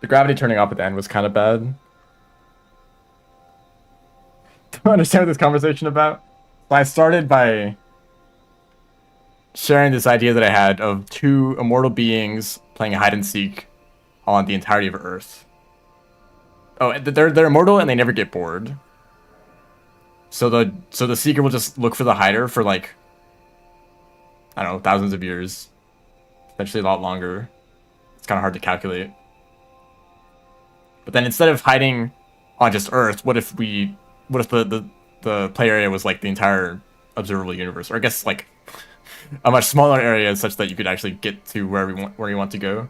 The gravity turning off at the end was kind of bad. Don't understand what this conversation about. So I started by sharing this idea that I had of 2 immortal beings playing hide and seek on the entirety of Earth. Oh, they're immortal and they never get bored. So the seeker will just look for the hider for, like, I don't know, thousands of years, potentially a lot longer. It's kind of hard to calculate. But then instead of hiding on just Earth, what if the play area was like the entire observable universe, or I guess like a much smaller area such that you could actually get to where you want to go.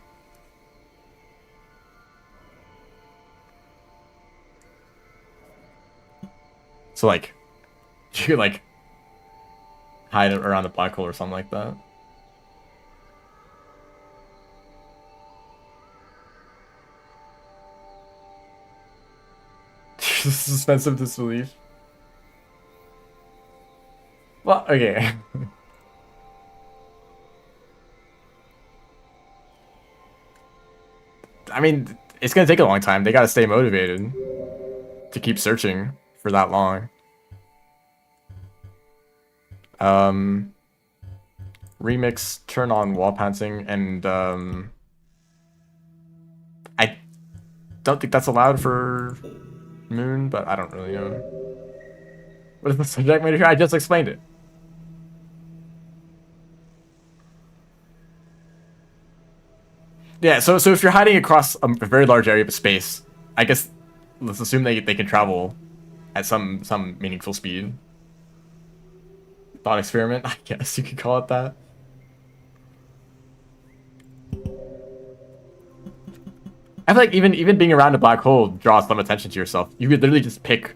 So like, you could like hide around the black hole or something like that. Suspensive disbelief. Well, okay. I mean, it's gonna take a long time. They gotta stay motivated to keep searching for that long. Remix, turn on wall pantsing, and I don't think that's allowed for Moon, but I don't really know. What is the subject matter here? I just explained it. Yeah, so if you're hiding across a very large area of space, I guess let's assume they can travel at some meaningful speed. Thought experiment, I guess you could call it that. I feel like even being around a black hole draws some attention to yourself. You could literally just pick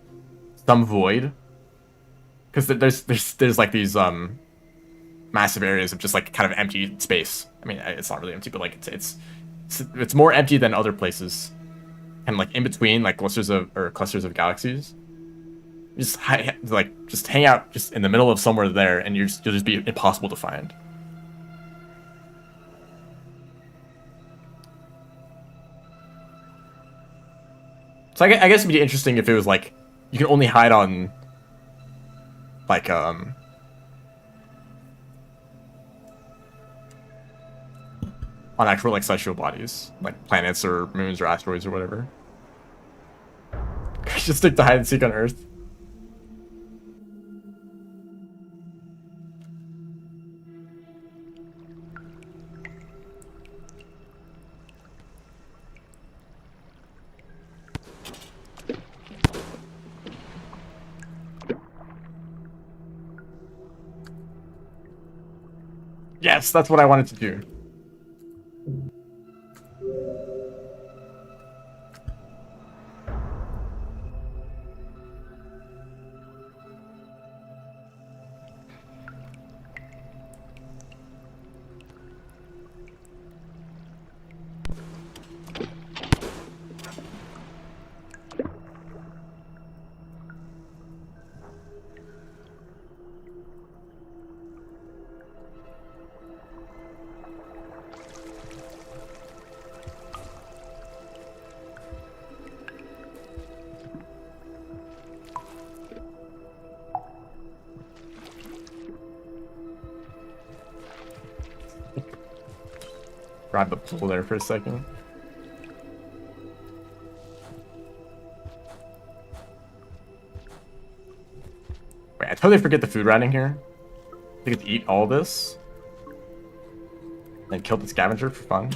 some void, because there's like these massive areas of just like kind of empty space. I mean, it's not really empty, but like it's more empty than other places, and like in between like clusters of galaxies. Just just hang out just in the middle of somewhere there, and you'll just be impossible to find. So I guess it'd be interesting if it was like you can only hide on like on actual like celestial bodies, like planets or moons or asteroids or whatever. Just stick to hide and seek on Earth. Yes, that's what I wanted to do. Grab the pool there for a second. Wait, I totally forget the food writing here. I get to eat all this. And kill the scavenger for fun.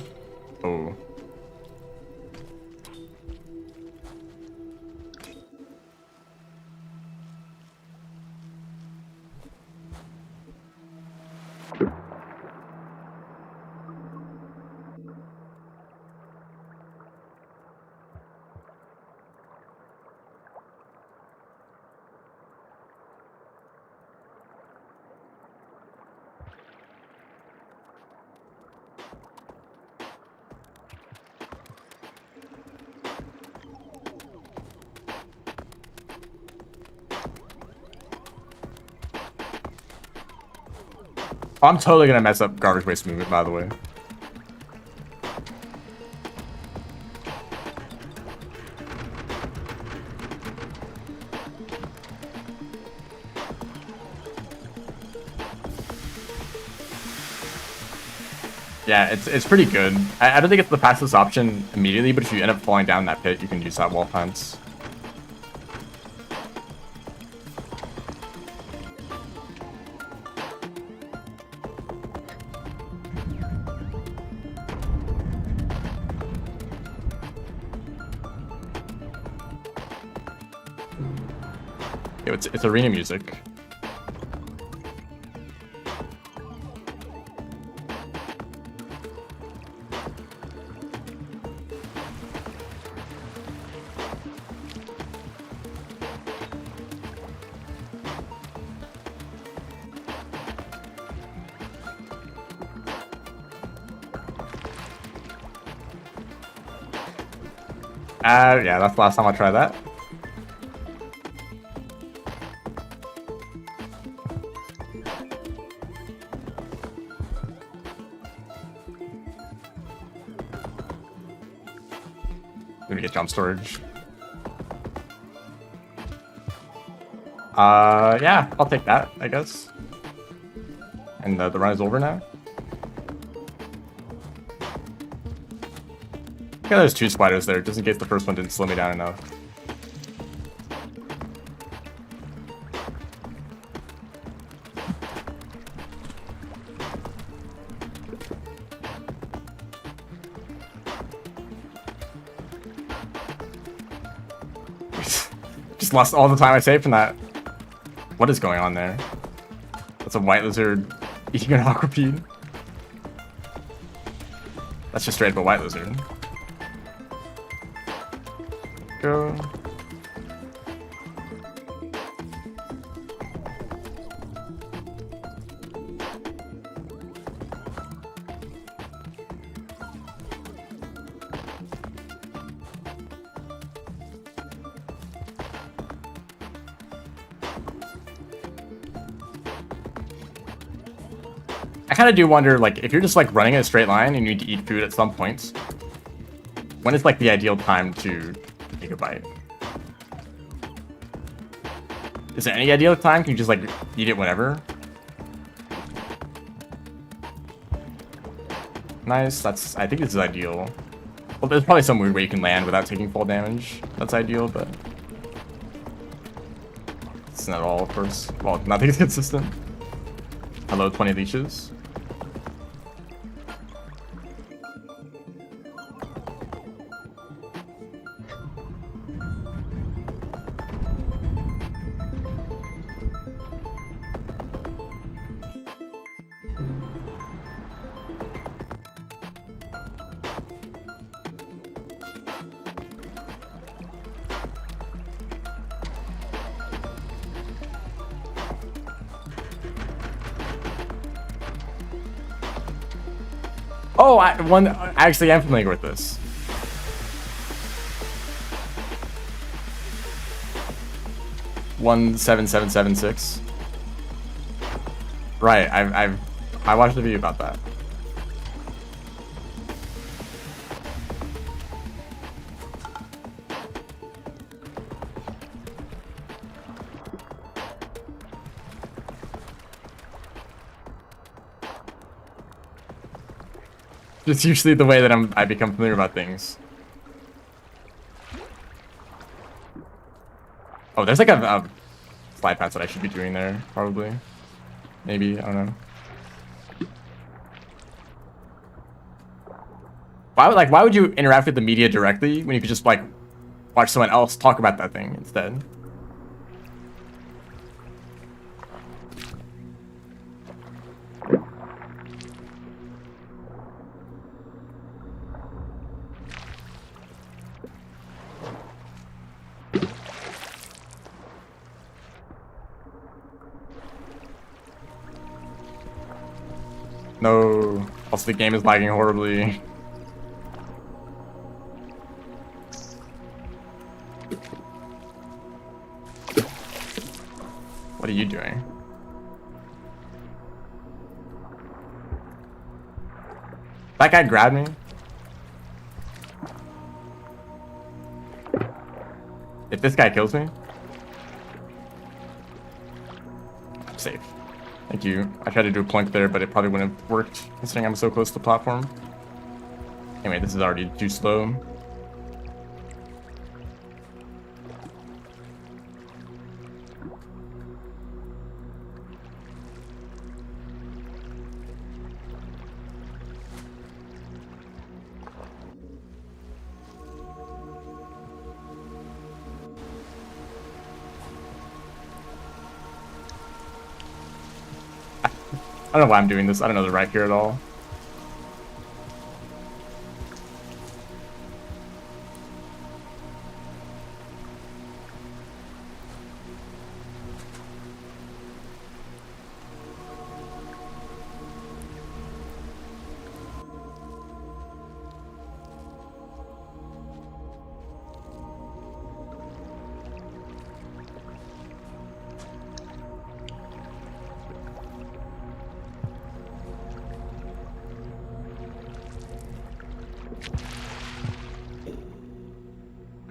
Oh. I'm totally gonna mess up garbage waste movement, by the way. Yeah, it's pretty good. I don't think it's the fastest option immediately, but if you end up falling down that pit, you can use that wall fence. Yo, it's arena music. Yeah, that's the last time I tried that. Gonna get jump storage. Yeah, I'll take that, I guess. And the run is over now. Yeah, there's 2 spiders there, just in case the first one didn't slow me down enough. Just lost all the time I saved from that. What is going on there? That's a white lizard eating an aquapede. That's just straight up a white lizard. Go. I kind of do wonder, like, if you're just like running in a straight line and you need to eat food at some points, when is like the ideal time to take a bite? Is there any ideal time? Can you just like eat it whenever? Nice. I think this is ideal. Well, there's probably some weird way you can land without taking full damage. That's ideal, but it's not all, of course. Well, nothing is consistent. Hello, 20 leeches. Oh, I actually am familiar with this. $17776. Right, I watched a video about that. It's usually the way that I become familiar about things. Oh, there's like a slide path that I should be doing there, probably. Maybe, I don't know. Why would you interact with the media directly when you could just like watch someone else talk about that thing instead? No. Also, the game is lagging horribly. What are you doing? That guy grabbed me. If this guy kills me, I'm safe. Thank you. I tried to do a plank there, but it probably wouldn't have worked, considering I'm so close to the platform. Anyway, this is already too slow. I don't know why I'm doing this. I don't know the right here at all.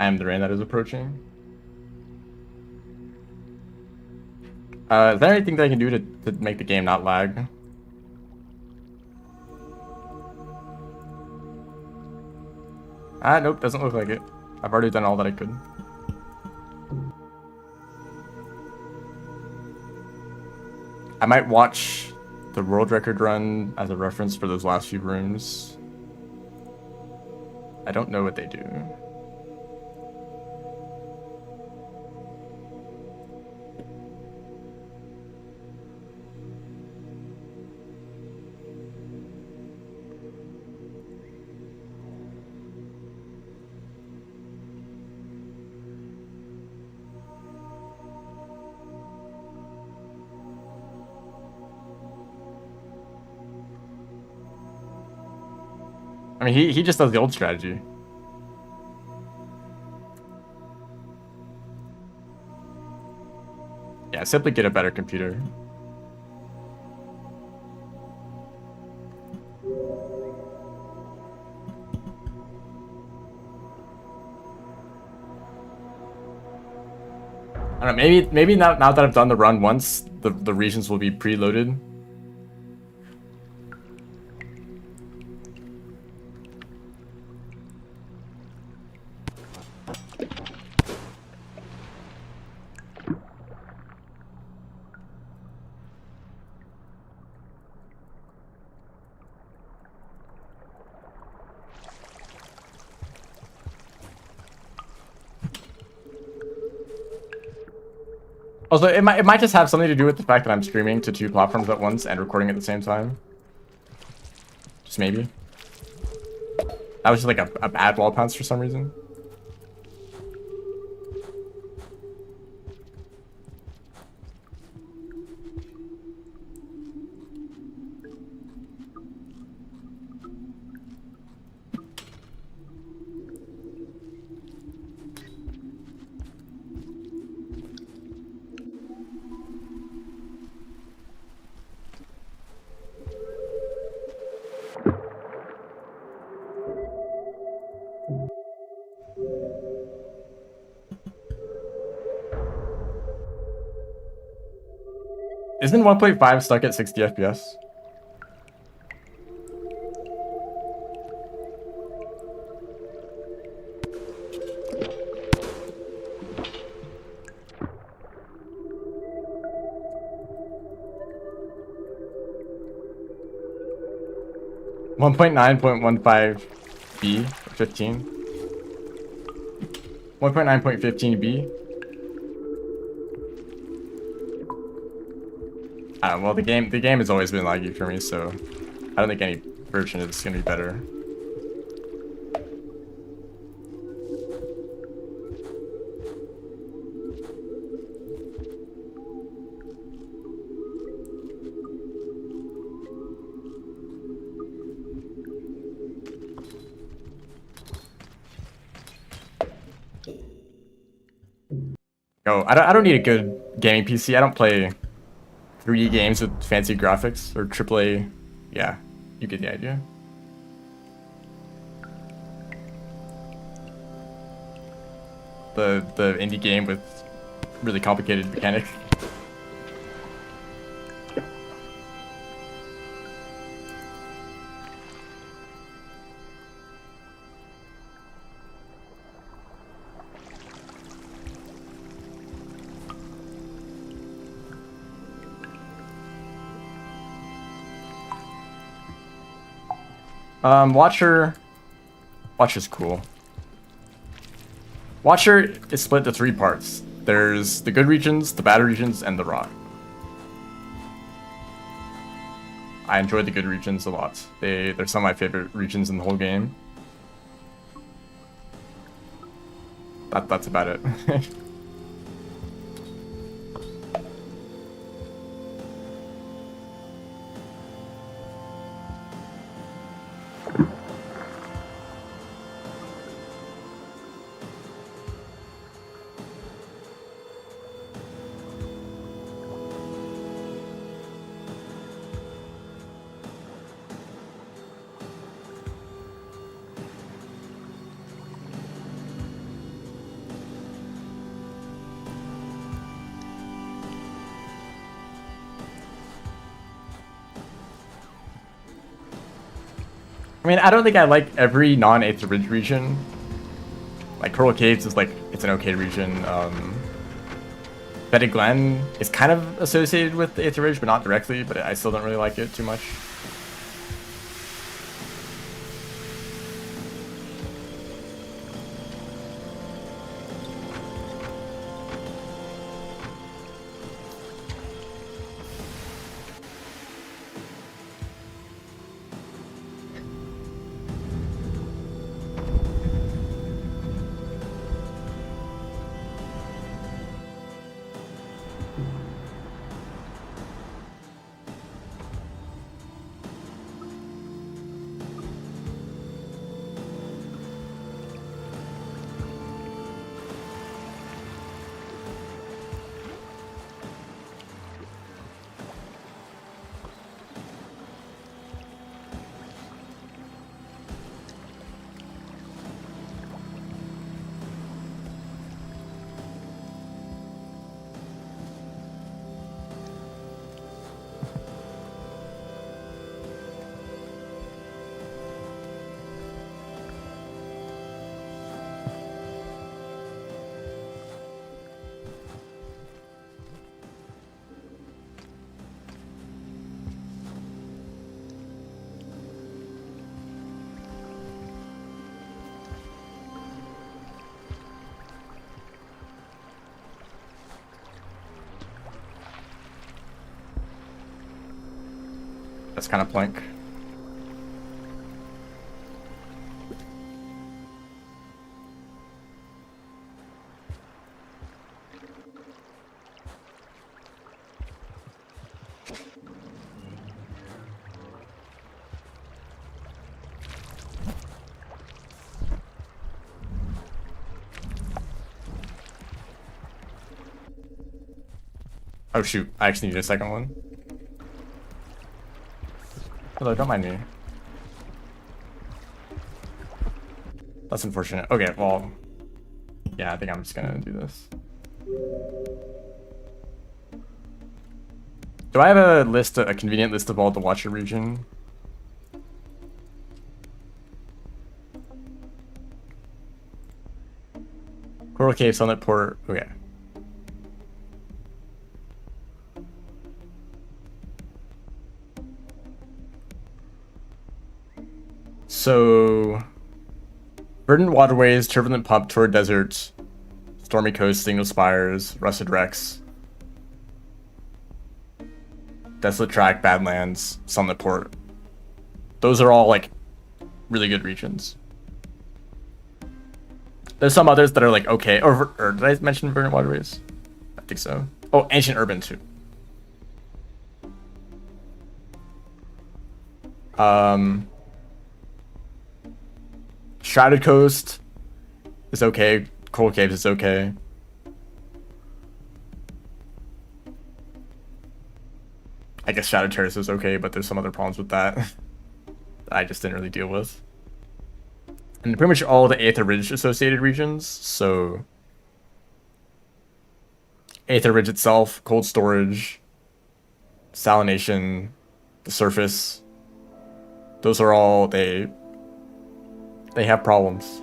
I am the rain that is approaching. Is there anything that I can do to make the game not lag? Nope, doesn't look like it. I've already done all that I could. I might watch the world record run as a reference for those last few rooms. I don't know what they do. I mean, he just does the old strategy. Yeah, simply get a better computer. I don't know, maybe now that I've done the run once, the regions will be preloaded. Also, it might just have something to do with the fact that I'm streaming to 2 platforms at once and recording at the same time. Just maybe. That was just like a bad wall bounce for some reason. Isn't 1.5 stuck at 60 FPS? One 1.9.15 B 15. 1.9.15 B. Well, the game has always been laggy for me, so I don't think any version is gonna be better. Oh, I don't need a good gaming PC. I don't play 3D games with fancy graphics or AAA. Yeah, you get the idea. The indie game with really complicated mechanics. Watcher's cool. Watcher is split into 3 parts. There's the good regions, the bad regions, and the rock. I enjoy the good regions a lot. They're some of my favorite regions in the whole game. That's about it. I mean, I don't think I like every non-Aether Ridge region. Like, Coral Caves is like, it's an okay region. Betty Glen is kind of associated with the Aether Ridge, but not directly, but I still don't really like it too much. That's kind of plank. Oh shoot, I actually need a second one. Hello, don't mind me. That's unfortunate. Okay, well, yeah, I think I'm just gonna do this. Do I have a list, a convenient list of all the Watcher region? Coral Cave, Sunlit Port, okay. So, verdant waterways, turbulent pub, torrid desert, stormy coast, single spires, rusted wrecks, desolate track, badlands, sunlit port. Those are all like really good regions. There's some others that are like okay, or did I mention verdant waterways? I think so. Oh, ancient urban too. Shrouded Coast is okay. Coral Caves is okay. I guess Shadowed Terrace is okay, but there's some other problems with that that I just didn't really deal with. And pretty much all the Aether Ridge associated regions, so Aether Ridge itself, cold storage, salination, the surface, those are all, they have problems.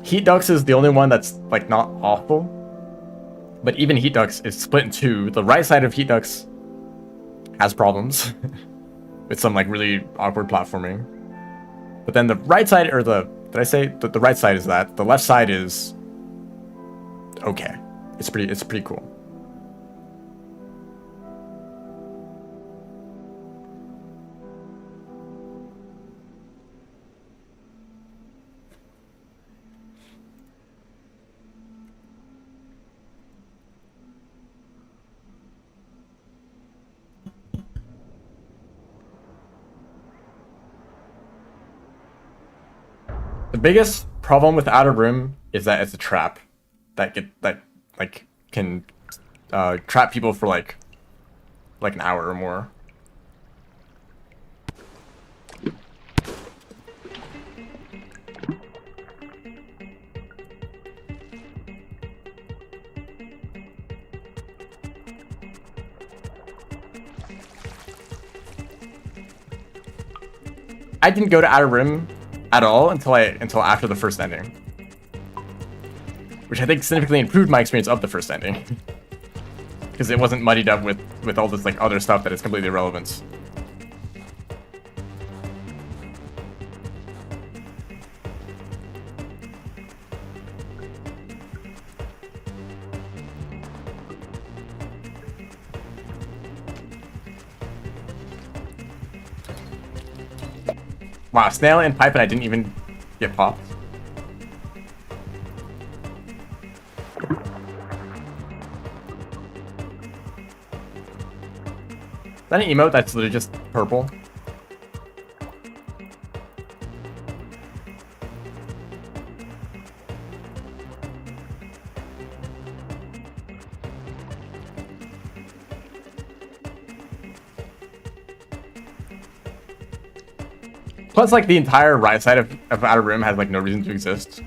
Heat Ducks is the only one that's like not awful, but even Heat Ducks is split in two. The right side of Heat Ducks has problems with some like really awkward platforming, but then the right side, or the, did I say the right side is that, the left side is okay. It's pretty cool. The biggest problem with Outer Rim is that it's a trap that can trap people for like an hour or more. I didn't go to Outer Rim at all until after the first ending, which I think significantly improved my experience of the first ending because it wasn't muddied up with all this like other stuff that is completely irrelevant. Wow, snail and pipe, and I didn't even get popped. Is that an emote that's literally just purple? Plus, like, the entire right side of Outer Rim has, like, no reason to exist.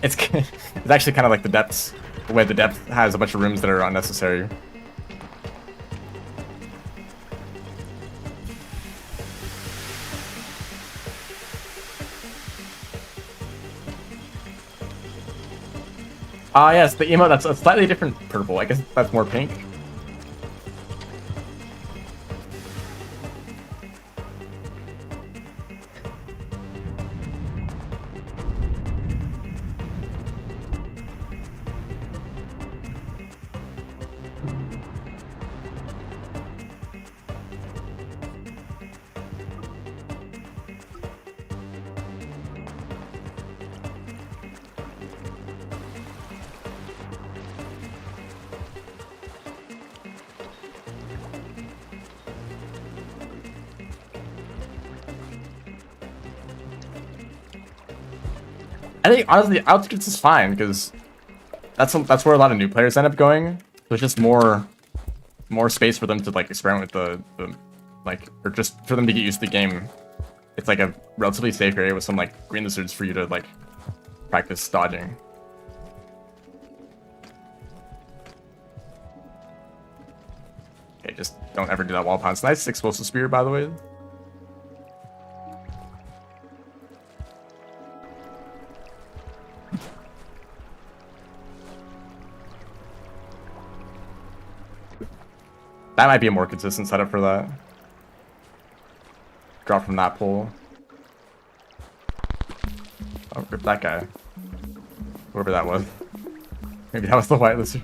It's actually kind of like the depths, where the depth has a bunch of rooms that are unnecessary. Ah, yes, the emote, that's a slightly different purple. I guess that's more pink. I think honestly, Outskirts is fine because that's where a lot of new players end up going. There's just more space for them to like experiment with the like, or just for them to get used to the game. It's like a relatively safe area with some like green lizards for you to like practice dodging. Okay, just don't ever do that wall pounce. Nice explosive spear, by the way. That might be a more consistent setup for that. Drop from that pole. Oh, rip that guy. Whoever that was. Maybe that was the white lizard.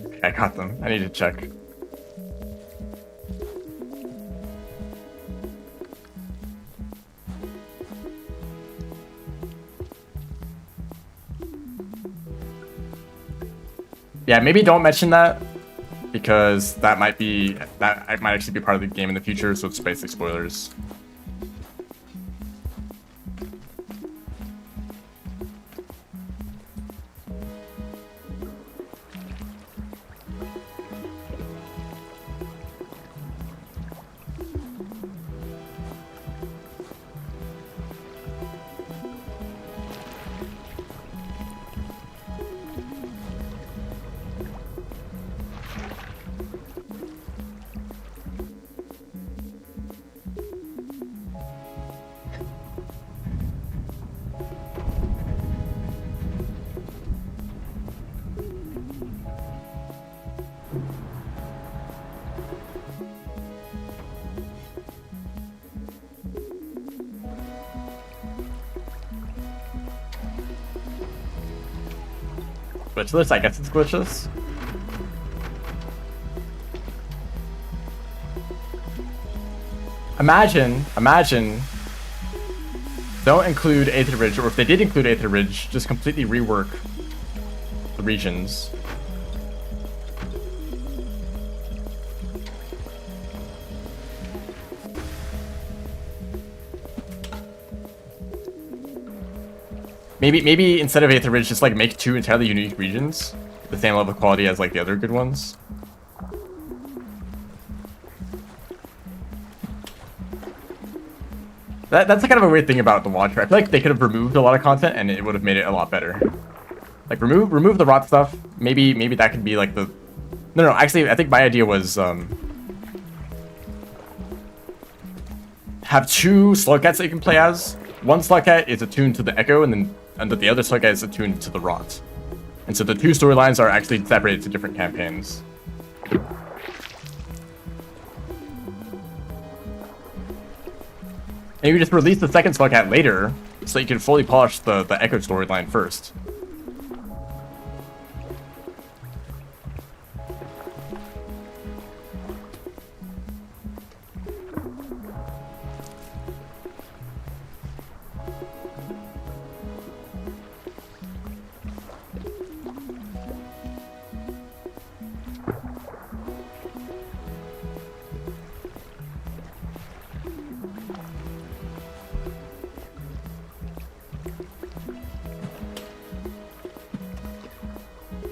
Okay, I got them. I need to check. Yeah, maybe don't mention that because that might actually be part of the game in the future, so it's basic spoilers. Glitchless? I guess it's glitchless. Imagine. Don't include Aether Ridge, or if they did include Aether Ridge, just completely rework the regions. Maybe instead of Aether Ridge, just like make 2 entirely unique regions, the same level of quality as like the other good ones. That's kind of a weird thing about the Watcher. I feel like they could have removed a lot of content and it would have made it a lot better. Like remove the rot stuff. Maybe that could be like the. No, actually, I think my idea was have 2 Slugcats that you can play as. One Slugcat is attuned to the Echo, and the other Slugcat is attuned to the Rot. And so the 2 storylines are actually separated to different campaigns. And you just release the second Slugcat later, so you can fully polish the Echo storyline first.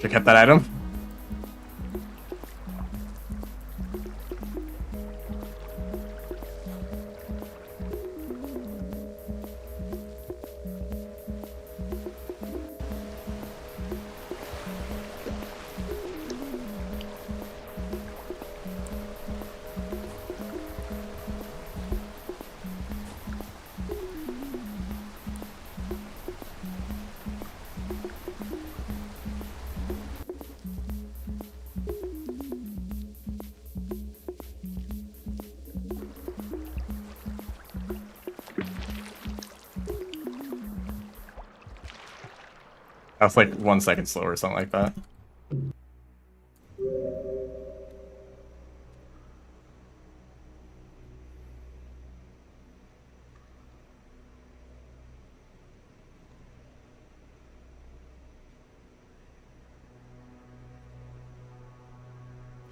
Should have kept that item. That's like 1 second slower or something like that.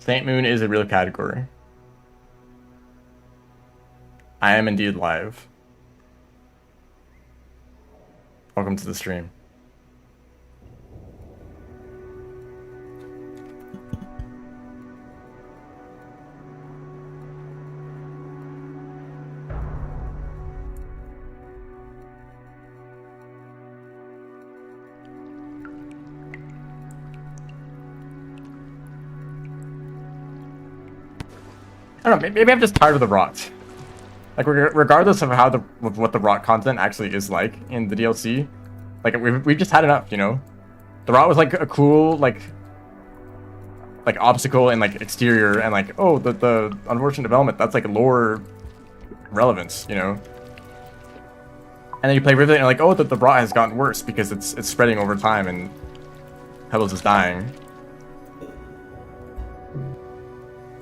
Saint Moon is a real category. I am indeed live. Welcome to the stream. I don't know, maybe I'm just tired of the rot. Like, regardless of what the rot content actually is like in the DLC, like we've just had enough, you know. The rot was like a cool like obstacle and like exterior, and like, oh, the unfortunate development, that's like lore relevance, you know. And then you play Rivulet and like, oh, the rot has gotten worse because it's spreading over time and Pebbles is dying.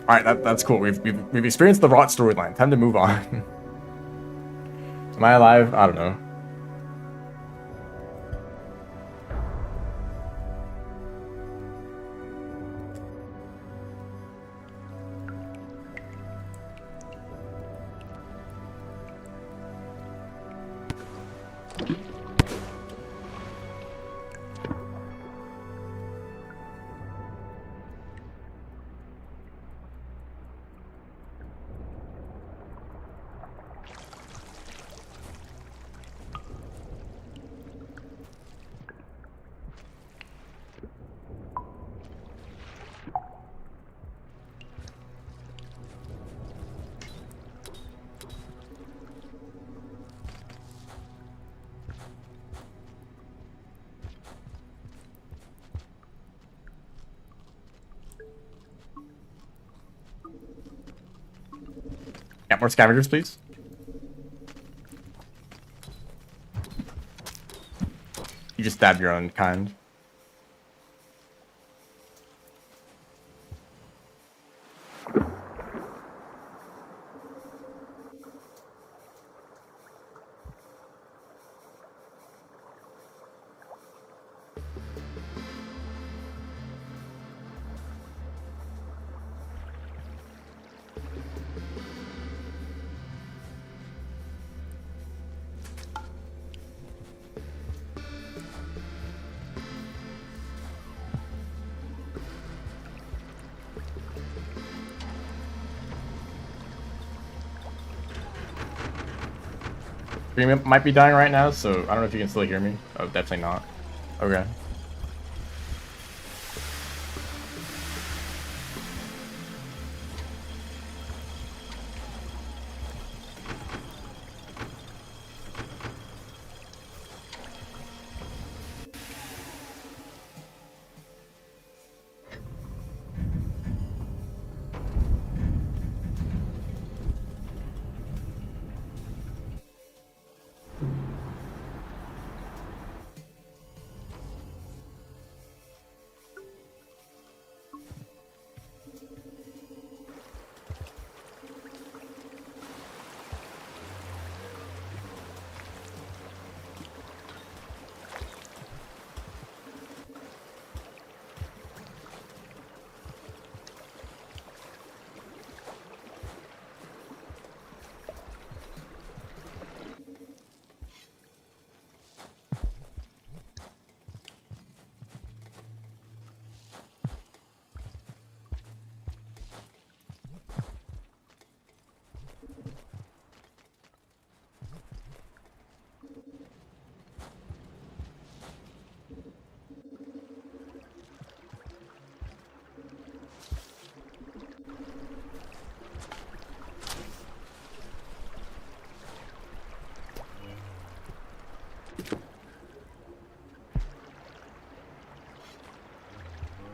Alright, that's cool. We've experienced the rot storyline. Time to move on. Am I alive? I don't know. Yeah, more scavengers, please. You just stab your own kind. Stream might be dying right now, so I don't know if you can still hear me. Oh, definitely not. Okay.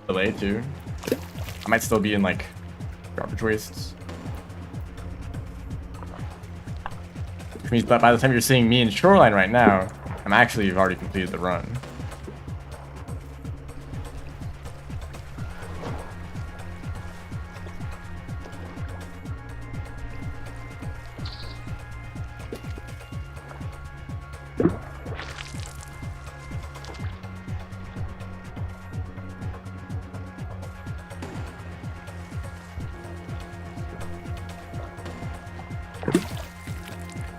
Delay too. I might still be in like garbage wastes. Which means that by the time you're seeing me in Shoreline right now, I'm actually already completed the run.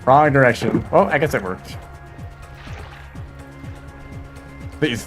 Wrong direction. Oh, I guess it worked. Please.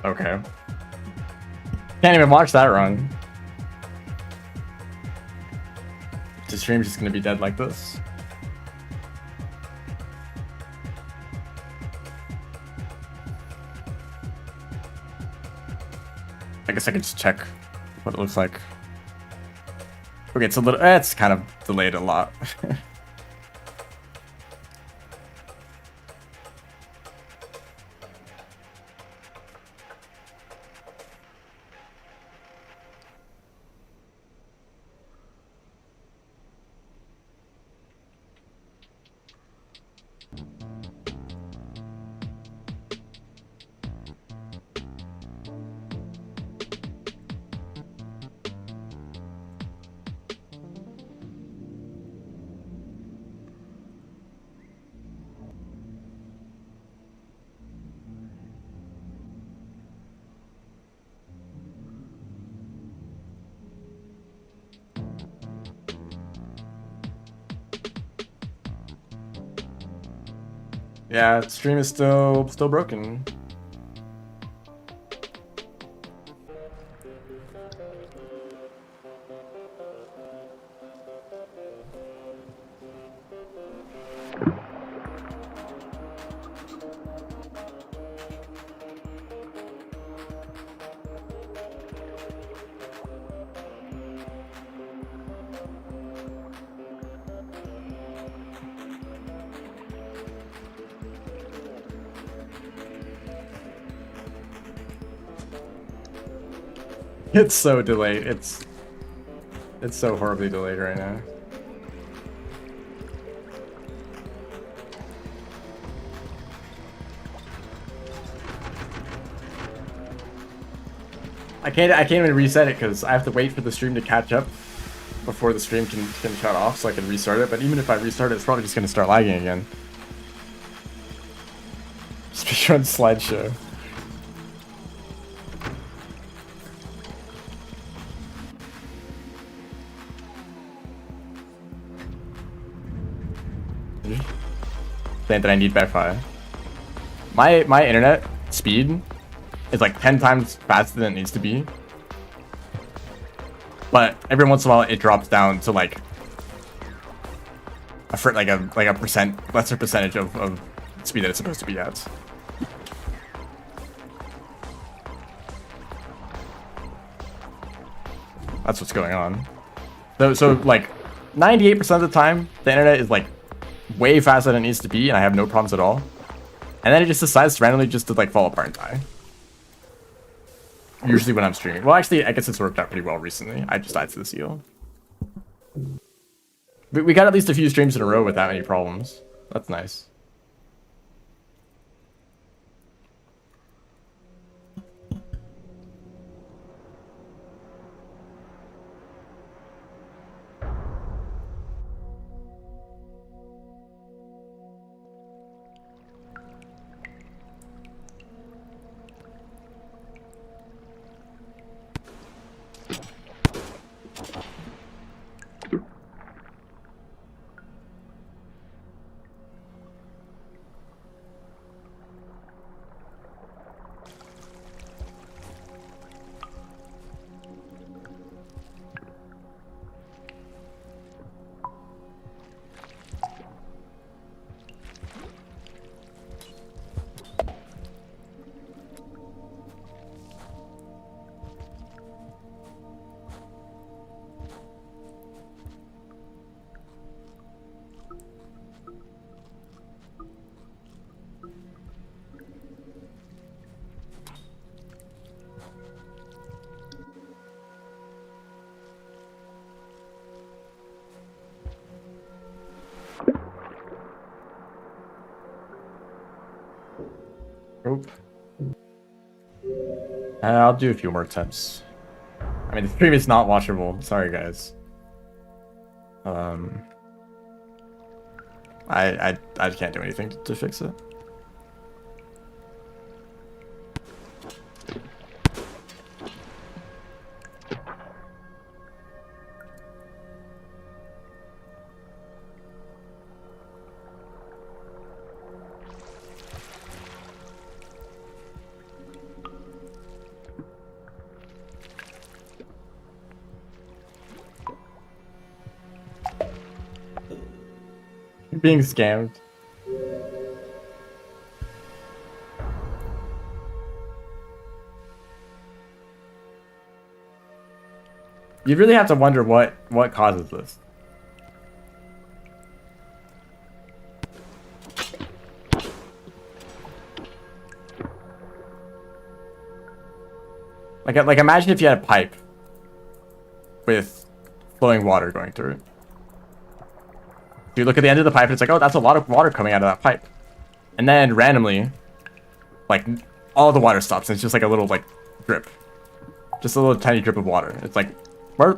Okay. Can't even watch that run. The stream's just gonna be dead like this. I guess I could just check what it looks like. Okay, it's a little, it's kind of delayed a lot. Yeah, stream is still broken. It's so delayed. It's so horribly delayed right now. I can't even reset it because I have to wait for the stream to catch up before the stream can shut off, so I can restart it. But even if I restart it, it's probably just gonna start lagging again. Speedrun slideshow. Saying that I need Wi-Fi. My internet speed is like 10 times faster than it needs to be. But every once in a while it drops down to like a lesser percentage of speed that it's supposed to be at. That's what's going on. So like 98% of the time the internet is like way faster than it needs to be and I have no problems at all. And then it just decides randomly just to like fall apart and die. Usually when I'm streaming. Well, actually, I guess it's worked out pretty well recently. I just died to the seal. But we got at least a few streams in a row without any problems. That's nice. Nope. I'll do a few more attempts. I mean, the stream is not watchable. Sorry, guys. I can't do anything to fix it. Being scammed. You really have to wonder what causes this. Like imagine if you had a pipe with flowing water going through it. You look at the end of the pipe and it's like, oh, that's a lot of water coming out of that pipe. And then randomly, like, all the water stops and it's just like a little, like, drip. Just a little tiny drip of water. It's like, where